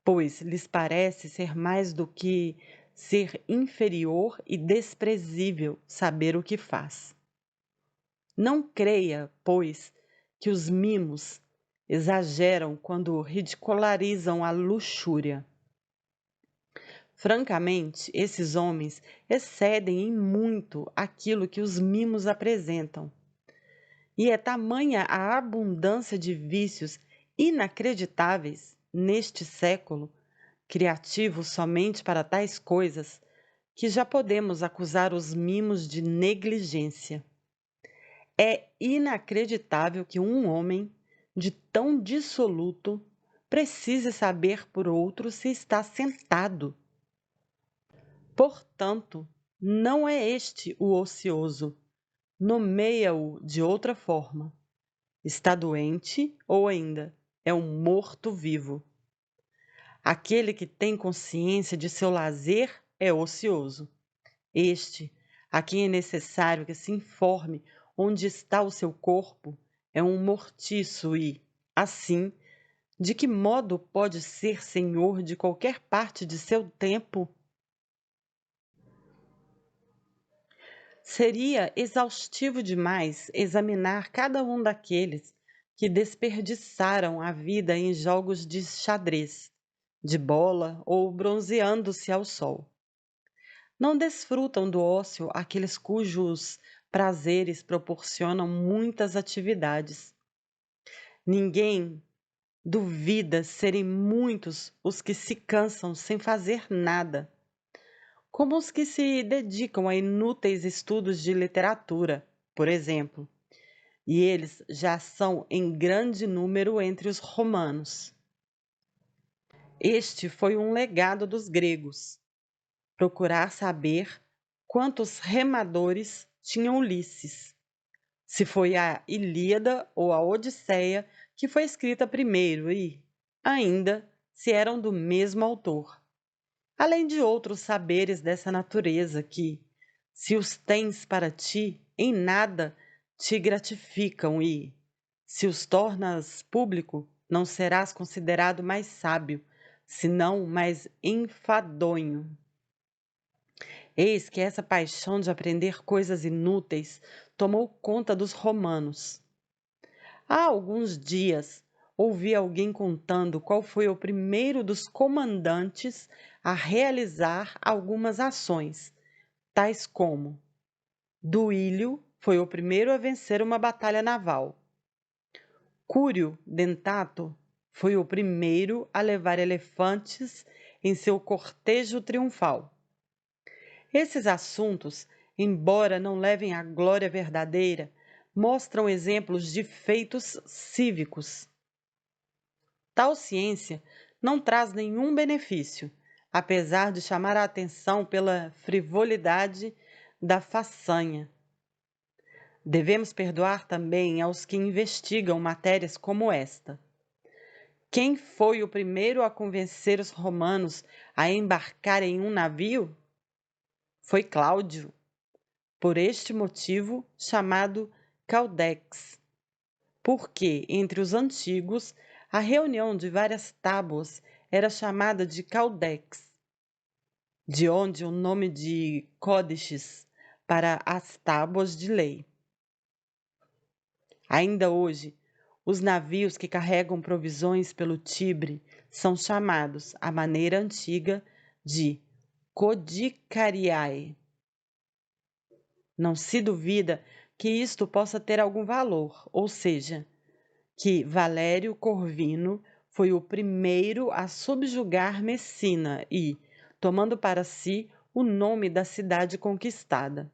pois lhes parece ser mais do que ser inferior e desprezível saber o que faz. Não creia, pois, que os mimos exageram quando ridicularizam a luxúria. Francamente, esses homens excedem em muito aquilo que os mimos apresentam. E é tamanha a abundância de vícios inacreditáveis neste século, criativos somente para tais coisas, que já podemos acusar os mimos de negligência. É inacreditável que um homem de tão dissoluto precise saber por outro se está sentado. Portanto, não é este o ocioso. Nomeia-o de outra forma. Está doente ou ainda é um morto-vivo. Aquele que tem consciência de seu lazer é ocioso. Este, a quem é necessário que se informe onde está o seu corpo, é um mortiço e, assim, de que modo pode ser senhor de qualquer parte de seu tempo? Seria exaustivo demais examinar cada um daqueles que desperdiçaram a vida em jogos de xadrez, de bola ou bronzeando-se ao sol. Não desfrutam do ócio aqueles cujos prazeres proporcionam muitas atividades. Ninguém duvida serem muitos os que se cansam sem fazer nada, como os que se dedicam a inúteis estudos de literatura, por exemplo, e eles já são em grande número entre os romanos. Este foi um legado dos gregos, procurar saber quantos remadores tinha Ulisses, se foi a Ilíada ou a Odisseia que foi escrita primeiro e, ainda, se eram do mesmo autor. Além de outros saberes dessa natureza que, se os tens para ti, em nada te gratificam e, se os tornas público, não serás considerado mais sábio, senão mais enfadonho. Eis que essa paixão de aprender coisas inúteis tomou conta dos romanos. Há alguns dias ouvi alguém contando qual foi o primeiro dos comandantes a realizar algumas ações, tais como: Duílio foi o primeiro a vencer uma batalha naval. Cúrio Dentato foi o primeiro a levar elefantes em seu cortejo triunfal. Esses assuntos, embora não levem à glória verdadeira, mostram exemplos de feitos cívicos. Tal ciência não traz nenhum benefício, apesar de chamar a atenção pela frivolidade da façanha. Devemos perdoar também aos que investigam matérias como esta. Quem foi o primeiro a convencer os romanos a embarcar em um navio? Foi Cláudio, por este motivo chamado Caudex, porque entre os antigos a reunião de várias tábuas era chamada de Caudex, de onde o nome de códices para as tábuas de lei. Ainda hoje, os navios que carregam provisões pelo Tibre são chamados, à maneira antiga, de codicariae. Não se duvida que isto possa ter algum valor, ou seja, que Valério Corvino foi o primeiro a subjugar Messina e, tomando para si o nome da cidade conquistada.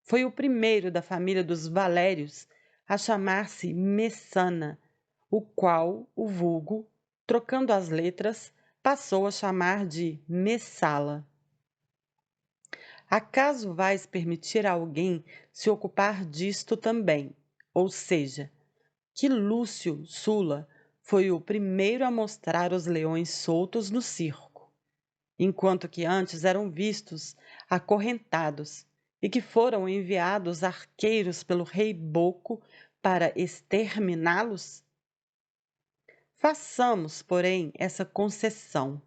Foi o primeiro da família dos Valérios a chamar-se Messana, o qual o vulgo, trocando as letras, passou a chamar de Messala. Acaso vais permitir a alguém se ocupar disto também? Ou seja, que Lúcio Sula foi o primeiro a mostrar os leões soltos no circo, enquanto que antes eram vistos acorrentados e que foram enviados arqueiros pelo rei Boco para exterminá-los? Façamos, porém, essa concessão.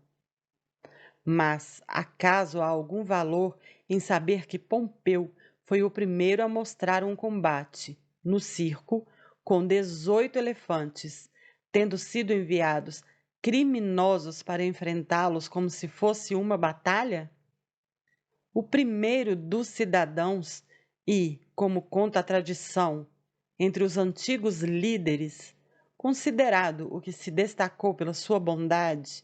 Mas acaso há algum valor em saber que Pompeu foi o primeiro a mostrar um combate, no circo, com 18 elefantes, tendo sido enviados criminosos para enfrentá-los como se fosse uma batalha? O primeiro dos cidadãos e, como conta a tradição, entre os antigos líderes, considerado o que se destacou pela sua bondade,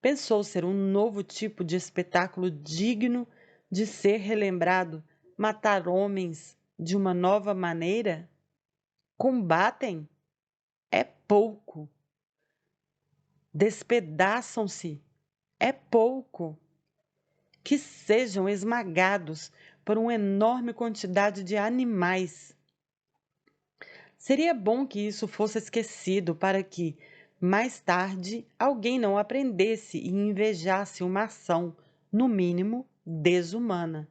pensou ser um novo tipo de espetáculo digno de ser relembrado, matar homens de uma nova maneira? Combatem? É pouco. despedaçam-se. É pouco. Que sejam esmagados por uma enorme quantidade de animais. Seria bom que isso fosse esquecido para que, mais tarde, alguém não aprendesse e invejasse uma ação, no mínimo, desumana.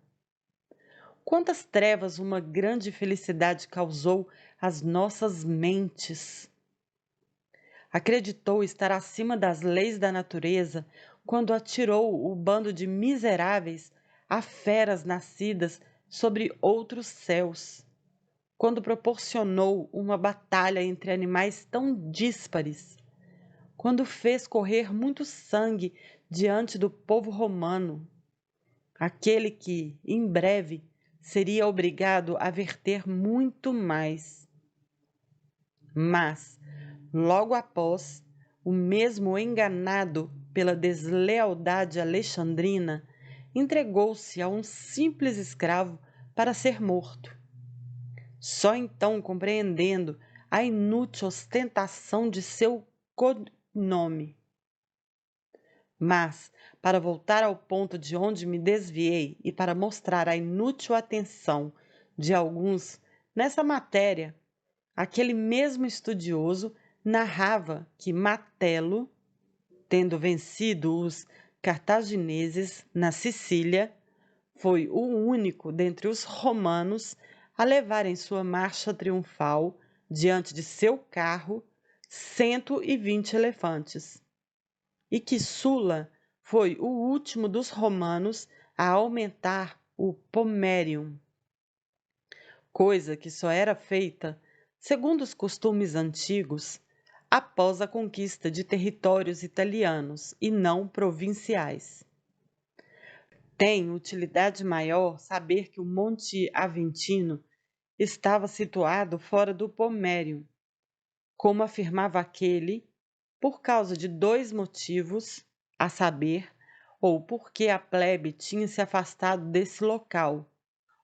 Quantas trevas uma grande felicidade causou às nossas mentes! Acreditou estar acima das leis da natureza quando atirou o bando de miseráveis a feras nascidas sobre outros céus, quando proporcionou uma batalha entre animais tão díspares, quando fez correr muito sangue diante do povo romano, aquele que, em breve, seria obrigado a verter muito mais. Mas, logo após, o mesmo enganado pela deslealdade alexandrina entregou-se a um simples escravo para ser morto. Só então compreendendo a inútil ostentação de seu cognome. Mas, para voltar ao ponto de onde me desviei e para mostrar a inútil atenção de alguns nessa matéria, aquele mesmo estudioso narrava que Metelo, tendo vencido os cartagineses na Sicília, foi o único dentre os romanos a levar em sua marcha triunfal, diante de seu carro, 120 elefantes, e que Sula foi o último dos romanos a aumentar o pomerium, coisa que só era feita, segundo os costumes antigos, após a conquista de territórios italianos e não provinciais. Tem utilidade maior saber que o Monte Aventino estava situado fora do Pomerium, como afirmava aquele, por causa de 2 motivos, a saber, ou porque a plebe tinha se afastado desse local,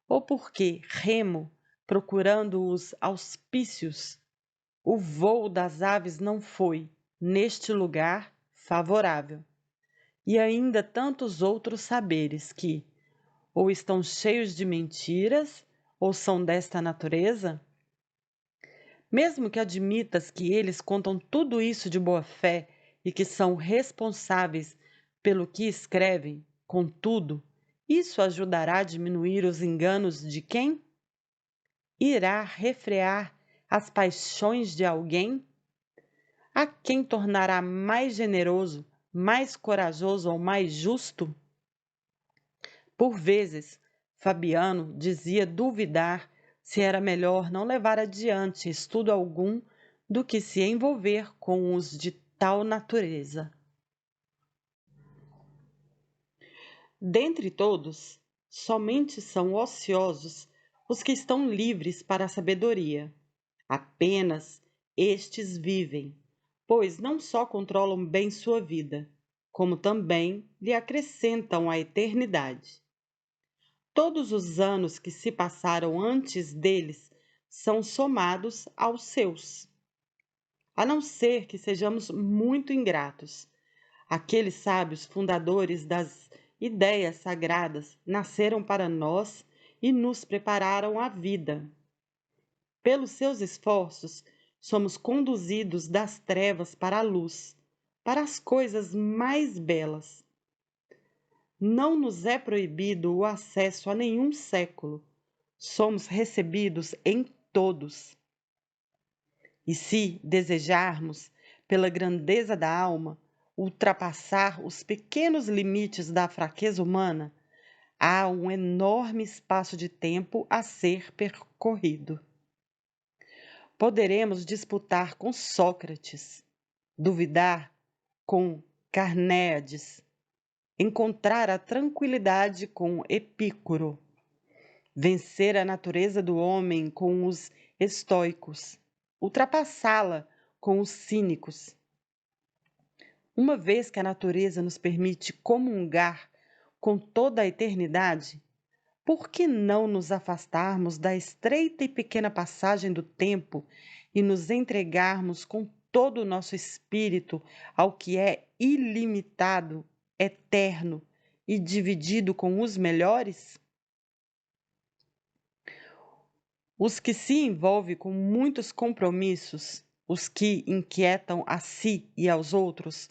ou porque Remo, procurando os auspícios, o voo das aves não foi, neste lugar, favorável. E ainda tantos outros saberes que, ou estão cheios de mentiras, ou são desta natureza? Mesmo que admitas que eles contam tudo isso de boa fé e que são responsáveis pelo que escrevem, contudo, isso ajudará a diminuir os enganos de quem? Irá refrear as paixões de alguém? A quem tornará mais generoso, mais corajoso ou mais justo? Por vezes, Fabiano dizia duvidar se era melhor não levar adiante estudo algum do que se envolver com os de tal natureza. Dentre todos, somente são ociosos os que estão livres para a sabedoria. Apenas estes vivem, pois não só controlam bem sua vida, como também lhe acrescentam a eternidade. Todos os anos que se passaram antes deles são somados aos seus. A não ser que sejamos muito ingratos. Aqueles sábios fundadores das ideias sagradas nasceram para nós e nos prepararam a vida. Pelos seus esforços, somos conduzidos das trevas para a luz, para as coisas mais belas. Não nos é proibido o acesso a nenhum século. Somos recebidos em todos. E se desejarmos, pela grandeza da alma, ultrapassar os pequenos limites da fraqueza humana, há um enorme espaço de tempo a ser percorrido. Poderemos disputar com Sócrates, duvidar com Carnéades, encontrar a tranquilidade com Epicuro, vencer a natureza do homem com os estoicos, ultrapassá-la com os cínicos. Uma vez que a natureza nos permite comungar com toda a eternidade, por que não nos afastarmos da estreita e pequena passagem do tempo e nos entregarmos com todo o nosso espírito ao que é ilimitado, eterno e dividido com os melhores? Os que se envolvem com muitos compromissos, os que inquietam a si e aos outros,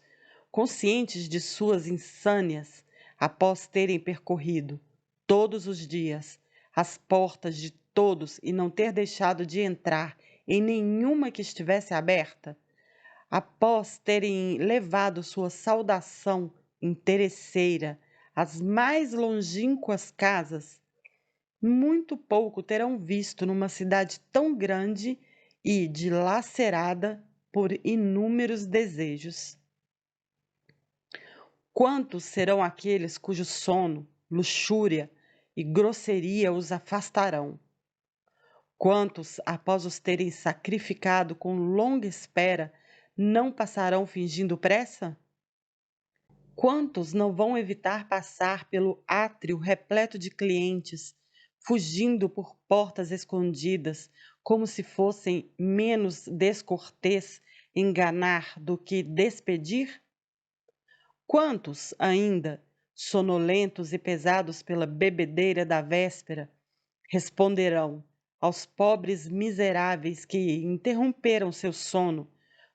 conscientes de suas insânias, após terem percorrido todos os dias as portas de todos e não ter deixado de entrar em nenhuma que estivesse aberta, após terem levado sua saudação interesseira às mais longínquas casas, muito pouco terão visto numa cidade tão grande e dilacerada por inúmeros desejos. Quantos serão aqueles cujo sono, luxúria e grosseria os afastarão? Quantos, após os terem sacrificado com longa espera, não passarão fingindo pressa? Quantos não vão evitar passar pelo átrio repleto de clientes, fugindo por portas escondidas, como se fossem menos descortês enganar do que despedir? Quantos, ainda, sonolentos e pesados pela bebedeira da véspera, responderão aos pobres miseráveis que interromperam seu sono,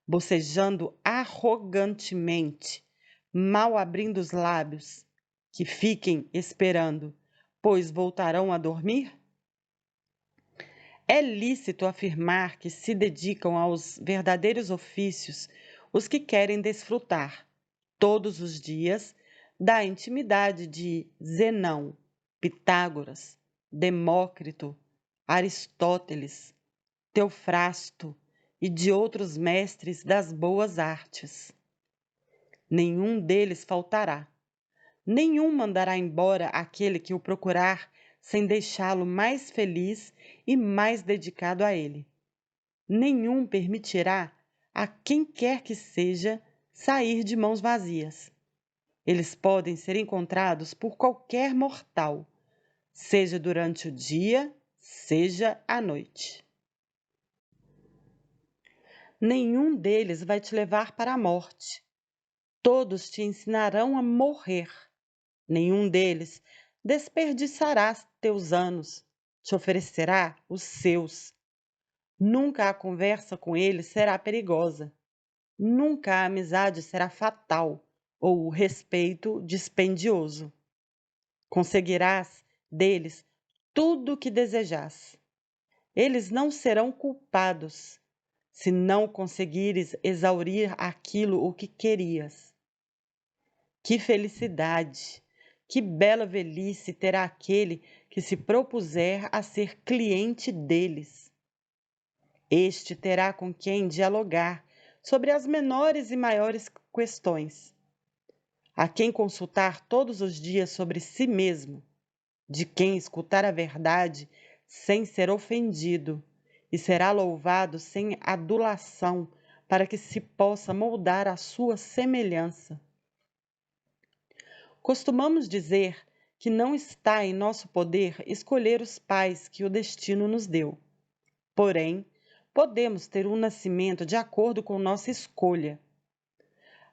bocejando arrogantemente, mal abrindo os lábios, que fiquem esperando, pois voltarão a dormir? É lícito afirmar que se dedicam aos verdadeiros ofícios os que querem desfrutar, todos os dias, da intimidade de Zenão, Pitágoras, Demócrito, Aristóteles, Teofrasto e de outros mestres das boas artes. Nenhum deles faltará. Nenhum mandará embora aquele que o procurar sem deixá-lo mais feliz e mais dedicado a ele. Nenhum permitirá a quem quer que seja sair de mãos vazias. Eles podem ser encontrados por qualquer mortal, seja durante o dia, seja à noite. Nenhum deles vai te levar para a morte. Todos te ensinarão a morrer. Nenhum deles desperdiçará teus anos, te oferecerá os seus. Nunca a conversa com eles será perigosa. Nunca a amizade será fatal ou o respeito dispendioso. Conseguirás deles tudo o que desejas. Eles não serão culpados se não conseguires exaurir aquilo o que querias. Que felicidade, que bela velhice terá aquele que se propuser a ser cliente deles. Este terá com quem dialogar sobre as menores e maiores questões, a quem consultar todos os dias sobre si mesmo, de quem escutar a verdade sem ser ofendido, e será louvado sem adulação, para que se possa moldar à sua semelhança. Costumamos dizer que não está em nosso poder escolher os pais que o destino nos deu. Porém, podemos ter um nascimento de acordo com nossa escolha.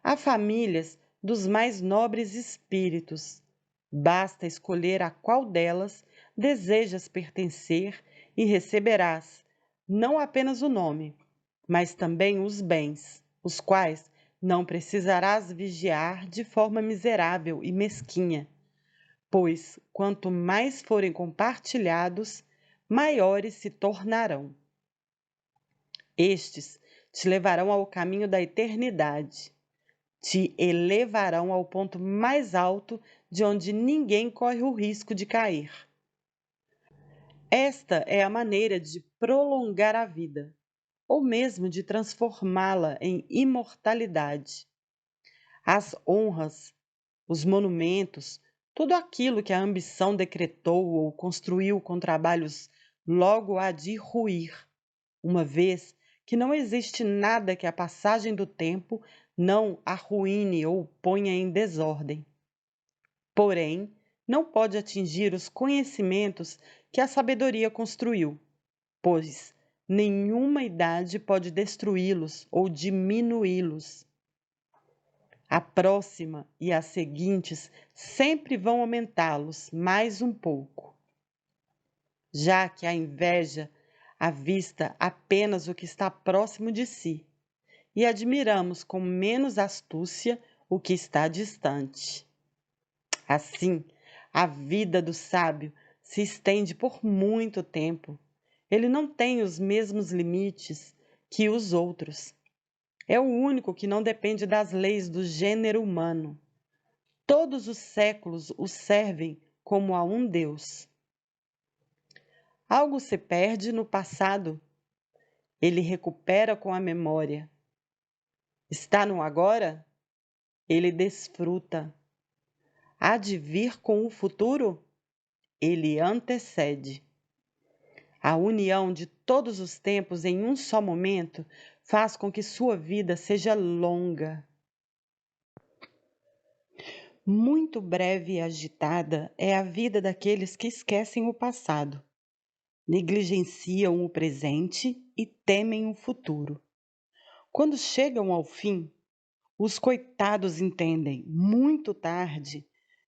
Há famílias dos mais nobres espíritos. Basta escolher a qual delas desejas pertencer e receberás não apenas o nome, mas também os bens, os quais não precisarás vigiar de forma miserável e mesquinha, pois quanto mais forem compartilhados, maiores se tornarão. Estes te levarão ao caminho da eternidade, te elevarão ao ponto mais alto de onde ninguém corre o risco de cair. Esta é a maneira de prolongar a vida, ou mesmo de transformá-la em imortalidade. As honras, os monumentos, tudo aquilo que a ambição decretou ou construiu com trabalhos logo há de ruir, uma vez que não existe nada que a passagem do tempo não arruíne ou ponha em desordem. Porém, não pode atingir os conhecimentos que a sabedoria construiu, pois nenhuma idade pode destruí-los ou diminuí-los. A próxima e as seguintes sempre vão aumentá-los mais um pouco, já que a inveja avista apenas o que está próximo de si, e admiramos com menos astúcia o que está distante. Assim, a vida do sábio se estende por muito tempo. Ele não tem os mesmos limites que os outros. É o único que não depende das leis do gênero humano. Todos os séculos o servem como a um Deus. Algo se perde no passado, ele recupera com a memória. Está no agora? Ele desfruta. Há de vir com o futuro? Ele antecede. A união de todos os tempos em um só momento faz com que sua vida seja longa. Muito breve e agitada é a vida daqueles que esquecem o passado, negligenciam o presente e temem o futuro. Quando chegam ao fim, os coitados entendem, muito tarde,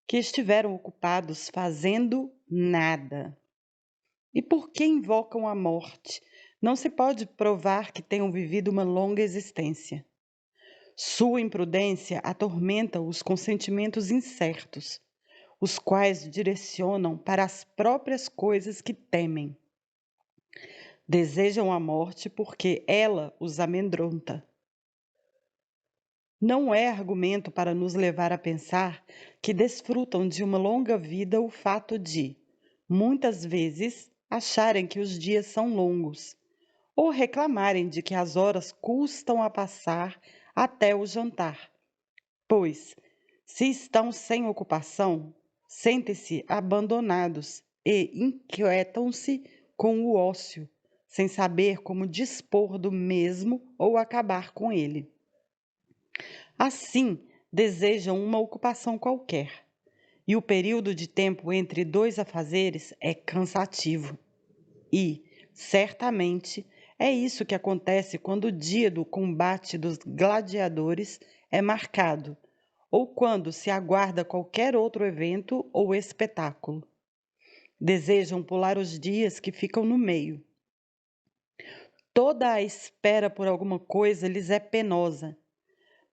que estiveram ocupados fazendo nada. E por que invocam a morte? Não se pode provar que tenham vivido uma longa existência. Sua imprudência atormenta-os com sentimentos incertos, os quais direcionam para as próprias coisas que temem. Desejam a morte porque ela os amedronta. Não é argumento para nos levar a pensar que desfrutam de uma longa vida o fato de, muitas vezes, acharem que os dias são longos, ou reclamarem de que as horas custam a passar até o jantar. Pois, se estão sem ocupação, sentem-se abandonados e inquietam-se com o ócio, sem saber como dispor do mesmo ou acabar com ele. Assim, desejam uma ocupação qualquer, e o período de tempo entre dois afazeres é cansativo. E, certamente, é isso que acontece quando o dia do combate dos gladiadores é marcado, ou quando se aguarda qualquer outro evento ou espetáculo. Desejam pular os dias que ficam no meio. Toda a espera por alguma coisa lhes é penosa,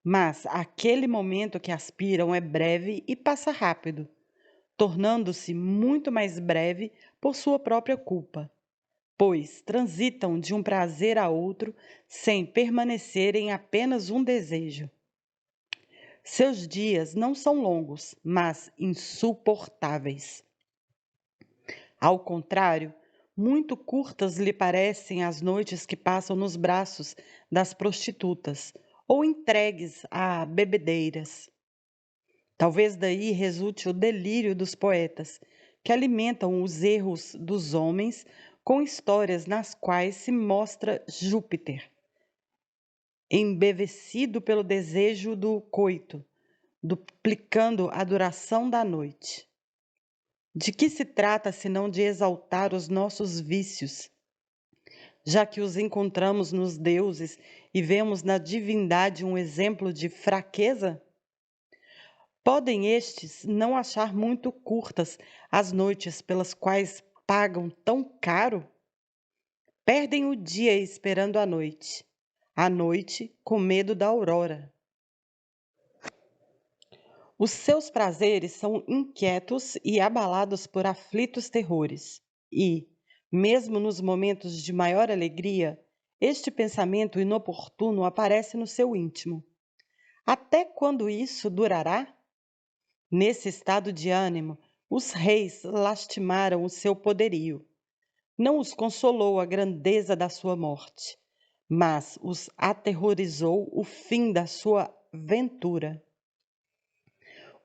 mas aquele momento que aspiram é breve e passa rápido, tornando-se muito mais breve por sua própria culpa, pois transitam de um prazer a outro sem permanecerem apenas um desejo. Seus dias não são longos, mas insuportáveis. Ao contrário, muito curtas lhe parecem as noites que passam nos braços das prostitutas ou entregues a bebedeiras. Talvez daí resulte o delírio dos poetas, que alimentam os erros dos homens com histórias nas quais se mostra Júpiter, embevecido pelo desejo do coito, duplicando a duração da noite. De que se trata senão de exaltar os nossos vícios, já que os encontramos nos deuses e vemos na divindade um exemplo de fraqueza? Podem estes não achar muito curtas as noites pelas quais pagam tão caro? Perdem o dia esperando a noite com medo da aurora. Os seus prazeres são inquietos e abalados por aflitos terrores, e, mesmo nos momentos de maior alegria, este pensamento inoportuno aparece no seu íntimo. Até quando isso durará? Nesse estado de ânimo, os reis lastimaram o seu poderio. Não os consolou a grandeza da sua morte, mas os aterrorizou o fim da sua ventura.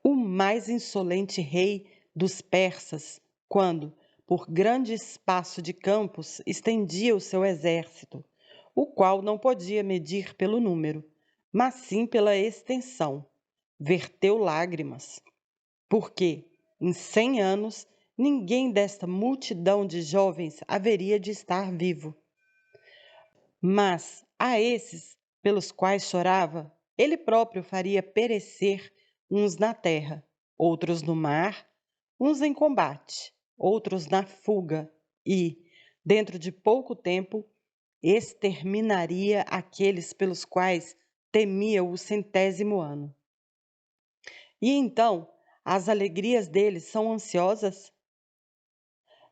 O mais insolente rei dos persas, quando, por grande espaço de campos, estendia o seu exército, o qual não podia medir pelo número, mas sim pela extensão, verteu lágrimas, porque, em 100 anos, ninguém desta multidão de jovens haveria de estar vivo. Mas a esses pelos quais chorava, ele próprio faria perecer uns na terra, outros no mar, uns em combate, outros na fuga, e, dentro de pouco tempo, exterminaria aqueles pelos quais temia o 100º ano. E então, as alegrias deles são ansiosas?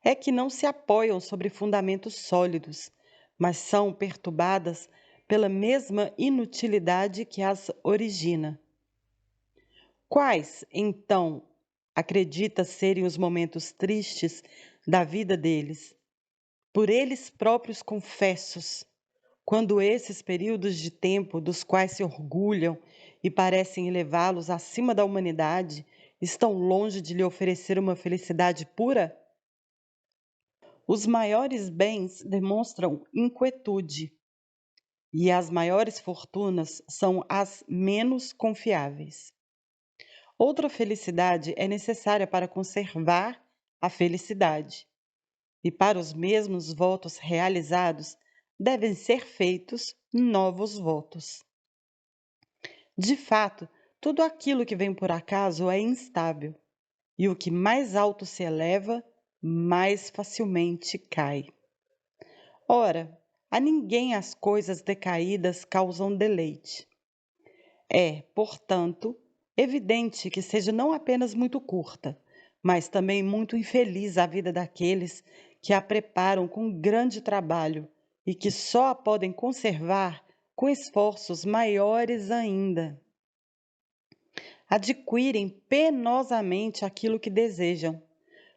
É que não se apoiam sobre fundamentos sólidos, mas são perturbadas pela mesma inutilidade que as origina. Quais, então, acredita serem os momentos tristes da vida deles, por eles próprios confessos, quando esses períodos de tempo dos quais se orgulham e parecem elevá-los acima da humanidade, estão longe de lhe oferecer uma felicidade pura? Os maiores bens demonstram inquietude, e as maiores fortunas são as menos confiáveis. Outra felicidade é necessária para conservar a felicidade, e para os mesmos votos realizados devem ser feitos novos votos. De fato, tudo aquilo que vem por acaso é instável, e o que mais alto se eleva, mais facilmente cai. Ora, a ninguém as coisas decaídas causam deleite. É, portanto, evidente que seja não apenas muito curta, mas também muito infeliz a vida daqueles que a preparam com grande trabalho e que só a podem conservar com esforços maiores ainda. Adquirem penosamente aquilo que desejam,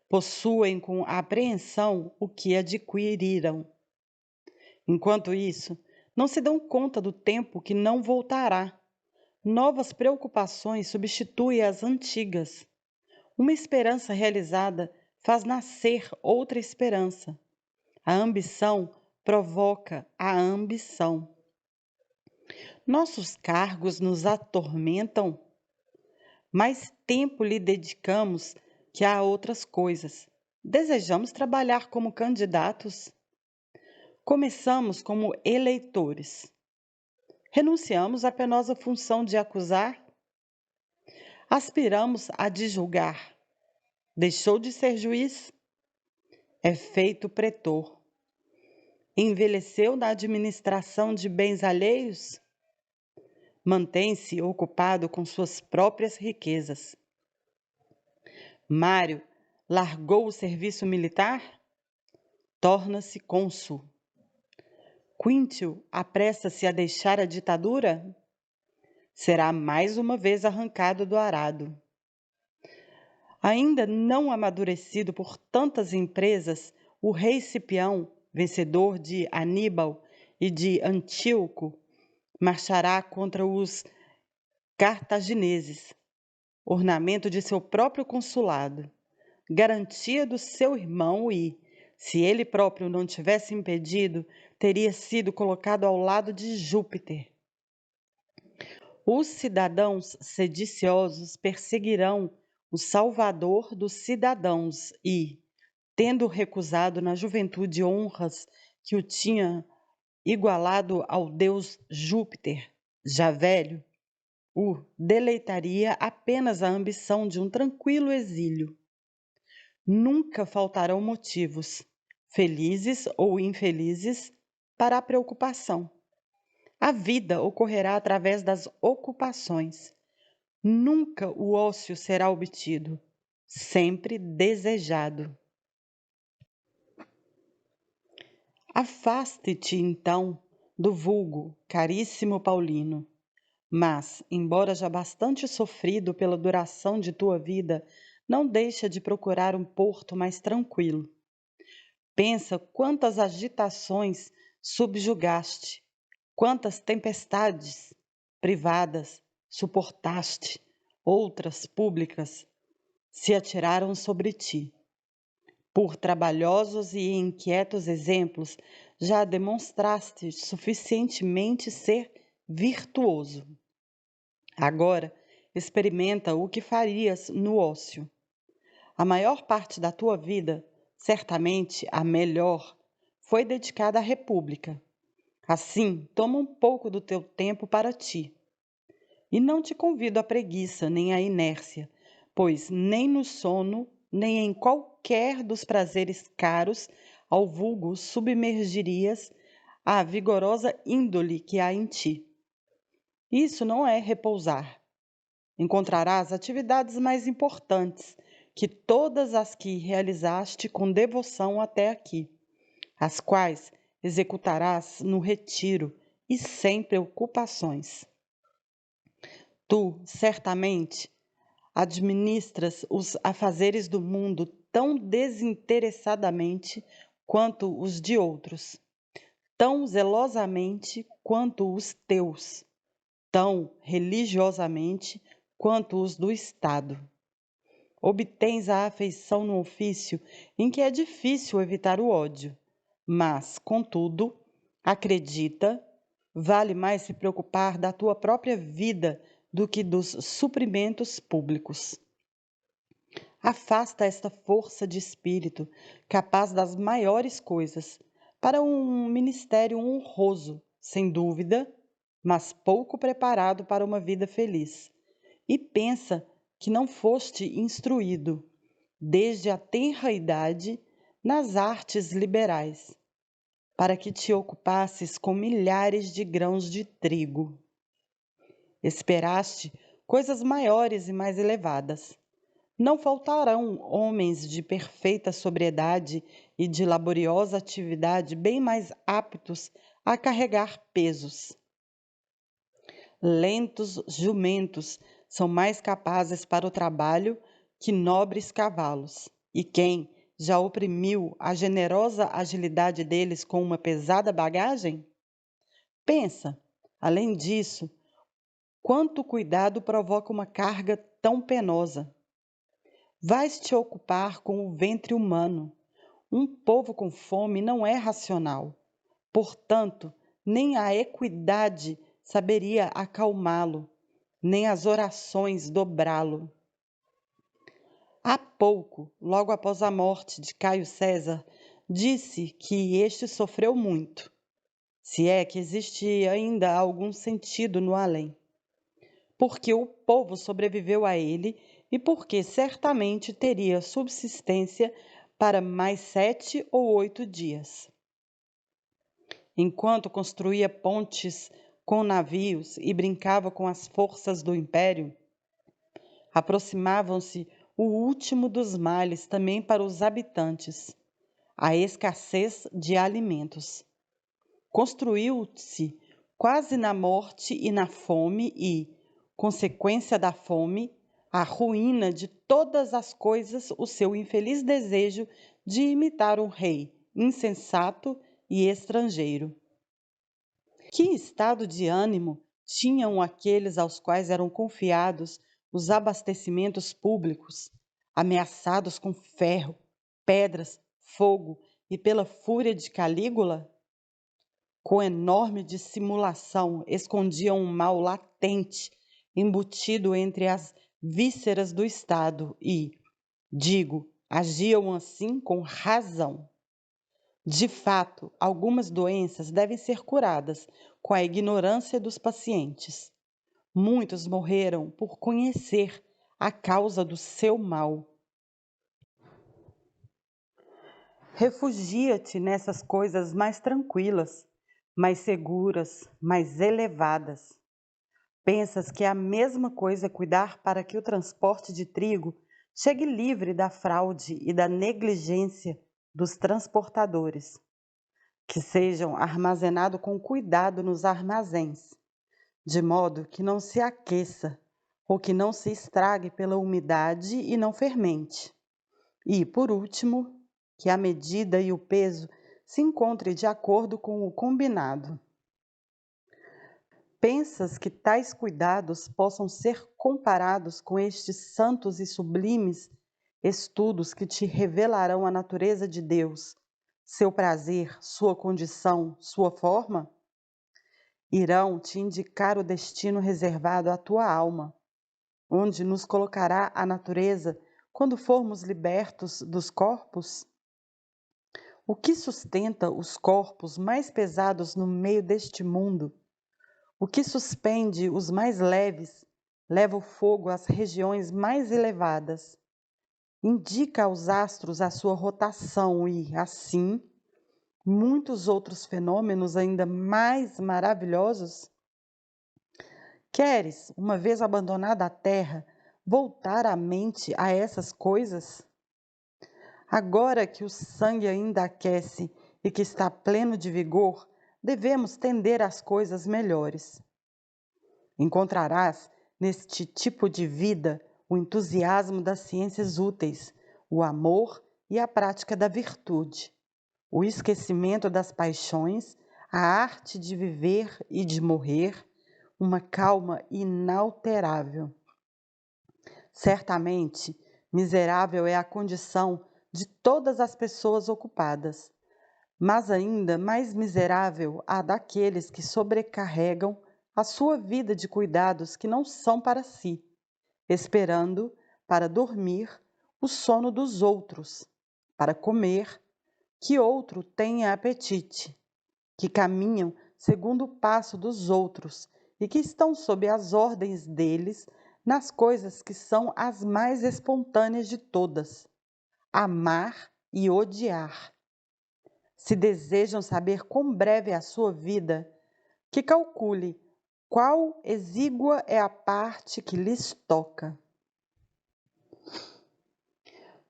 possuem com apreensão o que adquiriram. Enquanto isso, não se dão conta do tempo que não voltará. Novas preocupações substituem as antigas. Uma esperança realizada faz nascer outra esperança. A ambição provoca a ambição. Nossos cargos nos atormentam. Mais tempo lhe dedicamos que a outras coisas. Desejamos trabalhar como candidatos? Começamos como eleitores. Renunciamos à penosa função de acusar? Aspiramos a de julgar. Deixou de ser juiz? É feito pretor. Envelheceu na administração de bens alheios? Mantém-se ocupado com suas próprias riquezas. Mário largou o serviço militar? Torna-se cônsul. Quintio apressa-se a deixar a ditadura? Será mais uma vez arrancado do arado. Ainda não amadurecido por tantas empresas, o rei Cipião, vencedor de Aníbal e de Antíoco, marchará contra os cartagineses, ornamento de seu próprio consulado, garantia do seu irmão e, se ele próprio não tivesse impedido, teria sido colocado ao lado de Júpiter. Os cidadãos sediciosos perseguirão o Salvador dos cidadãos e, tendo recusado na juventude honras que o tinha igualado ao deus Júpiter, já velho, o deleitaria apenas a ambição de um tranquilo exílio. Nunca faltarão motivos, felizes ou infelizes, para a preocupação. A vida ocorrerá através das ocupações. Nunca o ócio será obtido, sempre desejado. Afaste-te, então, do vulgo, caríssimo Paulino. Mas, embora já bastante sofrido pela duração de tua vida, não deixa de procurar um porto mais tranquilo. Pensa quantas agitações subjugaste, quantas tempestades privadas suportaste, outras públicas se atiraram sobre ti. Por trabalhosos e inquietos exemplos, já demonstraste suficientemente ser virtuoso. Agora, experimenta o que farias no ócio. A maior parte da tua vida, certamente a melhor, foi dedicada à República. Assim, toma um pouco do teu tempo para ti. E não te convido à preguiça nem à inércia, pois nem no sono, nem em qualquer dos prazeres caros ao vulgo submergirias a vigorosa índole que há em ti. Isso não é repousar. Encontrarás atividades mais importantes que todas as que realizaste com devoção até aqui, as quais executarás no retiro e sem preocupações. Tu, certamente, administras os afazeres do mundo tão desinteressadamente quanto os de outros, tão zelosamente quanto os teus, tão religiosamente quanto os do Estado. Obtens a afeição no ofício em que é difícil evitar o ódio, mas, contudo, acredita, vale mais se preocupar da tua própria vida do que dos suprimentos públicos. Afasta esta força de espírito, capaz das maiores coisas, para um ministério honroso, sem dúvida, mas pouco preparado para uma vida feliz. E pensa que não foste instruído, desde a tenra idade, nas artes liberais, para que te ocupasses com milhares de grãos de trigo. Esperaste coisas maiores e mais elevadas. Não faltarão homens de perfeita sobriedade e de laboriosa atividade bem mais aptos a carregar pesos. Lentos jumentos são mais capazes para o trabalho que nobres cavalos, e quem já oprimiu a generosa agilidade deles com uma pesada bagagem? Pensa, além disso, quanto cuidado provoca uma carga tão penosa. Vais te ocupar com o ventre humano. Um povo com fome não é racional. Portanto, nem a equidade saberia acalmá-lo, nem as orações dobrá-lo. Há pouco, logo após a morte de Caio César, disse que este sofreu muito, se é que existe ainda algum sentido no além. Porque o povo sobreviveu a ele e porque certamente teria subsistência para mais 7 ou 8 dias. Enquanto construía pontes com navios e brincava com as forças do império, aproximavam-se o último dos males também para os habitantes, a escassez de alimentos. Construiu-se quase na morte e na fome e, consequência da fome, a ruína de todas as coisas, o seu infeliz desejo de imitar um rei insensato e estrangeiro. Que estado de ânimo tinham aqueles aos quais eram confiados os abastecimentos públicos, ameaçados com ferro, pedras, fogo e pela fúria de Calígula? Com enorme dissimulação, escondiam um mal latente, embutido entre as vísceras do Estado e, digo, agiam assim com razão. De fato, algumas doenças devem ser curadas com a ignorância dos pacientes. Muitos morreram por conhecer a causa do seu mal. Refugia-te nessas coisas mais tranquilas, mais seguras, mais elevadas. Pensas que é a mesma coisa cuidar para que o transporte de trigo chegue livre da fraude e da negligência dos transportadores, que sejam armazenados com cuidado nos armazéns, de modo que não se aqueça ou que não se estrague pela umidade e não fermente. E, por último, que a medida e o peso se encontrem de acordo com o combinado. Pensas que tais cuidados possam ser comparados com estes santos e sublimes estudos que te revelarão a natureza de Deus, seu prazer, sua condição, sua forma? Irão te indicar o destino reservado à tua alma, onde nos colocará a natureza quando formos libertos dos corpos? O que sustenta os corpos mais pesados no meio deste mundo? O que suspende os mais leves, leva o fogo às regiões mais elevadas. Indica aos astros a sua rotação e, assim, muitos outros fenômenos ainda mais maravilhosos? Queres, uma vez abandonada a Terra, voltar a mente a essas coisas? Agora que o sangue ainda aquece e que está pleno de vigor, devemos tender às coisas melhores. Encontrarás neste tipo de vida o entusiasmo das ciências úteis, o amor e a prática da virtude, o esquecimento das paixões, a arte de viver e de morrer, uma calma inalterável. Certamente, miserável é a condição de todas as pessoas ocupadas, mas ainda mais miserável a daqueles que sobrecarregam a sua vida de cuidados que não são para si, esperando, para dormir, o sono dos outros, para comer, que outro tenha apetite, que caminham segundo o passo dos outros e que estão sob as ordens deles nas coisas que são as mais espontâneas de todas: amar e odiar. Se desejam saber quão breve é a sua vida, que calcule qual exígua é a parte que lhes toca.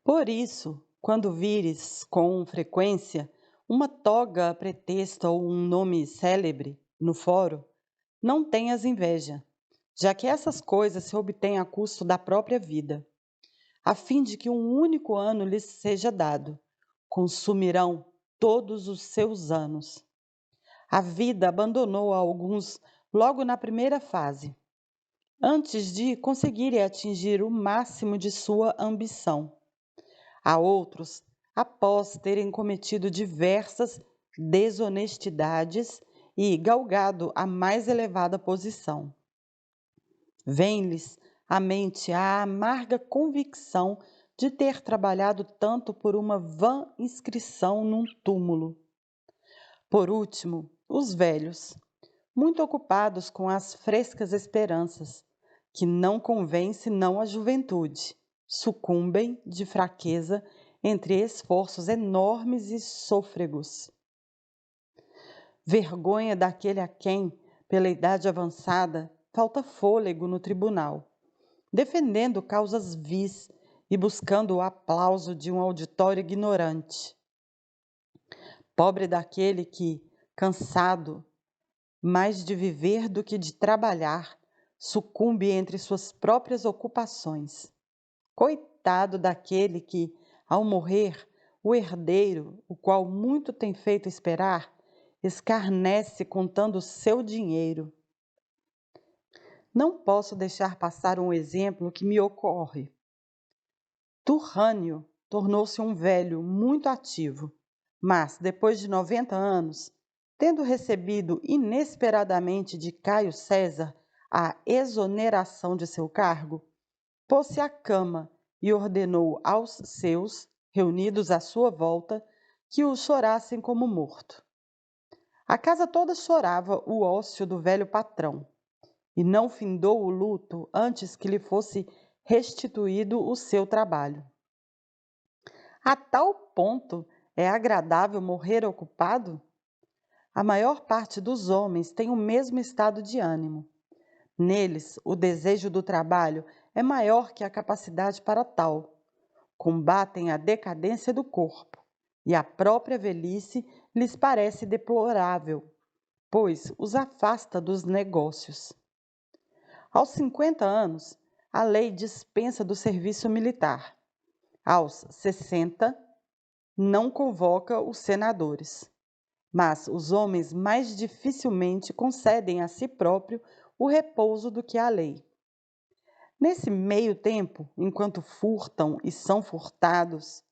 Por isso, quando vires com frequência uma toga pretexta ou um nome célebre no fórum, não tenhas inveja, já que essas coisas se obtêm a custo da própria vida, a fim de que um único ano lhes seja dado. Consumirão todos os seus anos. A vida abandonou a alguns logo na primeira fase, antes de conseguirem atingir o máximo de sua ambição. A outros, após terem cometido diversas desonestidades e galgado a mais elevada posição. Vem-lhes à mente a amarga convicção de ter trabalhado tanto por uma vã inscrição num túmulo. Por último, os velhos, muito ocupados com as frescas esperanças, que não convém senão a juventude, sucumbem de fraqueza entre esforços enormes e sôfregos. Vergonha daquele a quem, pela idade avançada, falta fôlego no tribunal, defendendo causas vis e buscando o aplauso de um auditório ignorante. Pobre daquele que, cansado, mais de viver do que de trabalhar, sucumbe entre suas próprias ocupações. Coitado daquele que, ao morrer, o herdeiro, o qual muito tem feito esperar, escarnece contando o seu dinheiro. Não posso deixar passar um exemplo que me ocorre. Turrânio tornou-se um velho muito ativo, mas, depois de 90 anos, tendo recebido inesperadamente de Caio César a exoneração de seu cargo, pôs-se à cama e ordenou aos seus, reunidos à sua volta, que o chorassem como morto. A casa toda chorava o ócio do velho patrão, e não findou o luto antes que lhe fosse restituído o seu trabalho. A tal ponto é agradável morrer ocupado? A maior parte dos homens tem o mesmo estado de ânimo. Neles, o desejo do trabalho é maior que a capacidade para tal. Combatem a decadência do corpo, e a própria velhice lhes parece deplorável, pois os afasta dos negócios. Aos 50 anos, a lei dispensa do serviço militar. Aos 60, não convoca os senadores. Mas os homens mais dificilmente concedem a si próprio o repouso do que a lei. Nesse meio tempo, enquanto furtam e são furtados,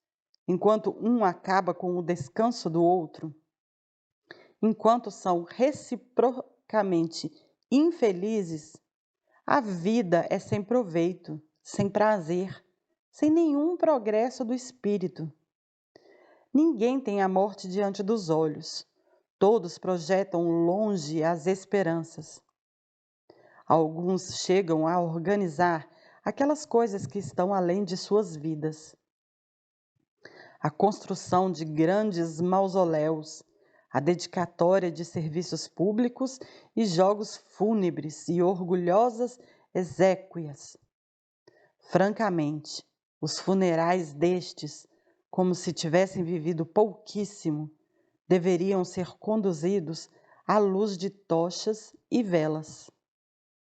enquanto um acaba com o descanso do outro, enquanto são reciprocamente infelizes, a vida é sem proveito, sem prazer, sem nenhum progresso do espírito. Ninguém tem a morte diante dos olhos. Todos projetam longe as esperanças. Alguns chegam a organizar aquelas coisas que estão além de suas vidas. A construção de grandes mausoléus, a dedicatória de serviços públicos e jogos fúnebres e orgulhosas exéquias. Francamente, os funerais destes, como se tivessem vivido pouquíssimo, deveriam ser conduzidos à luz de tochas e velas.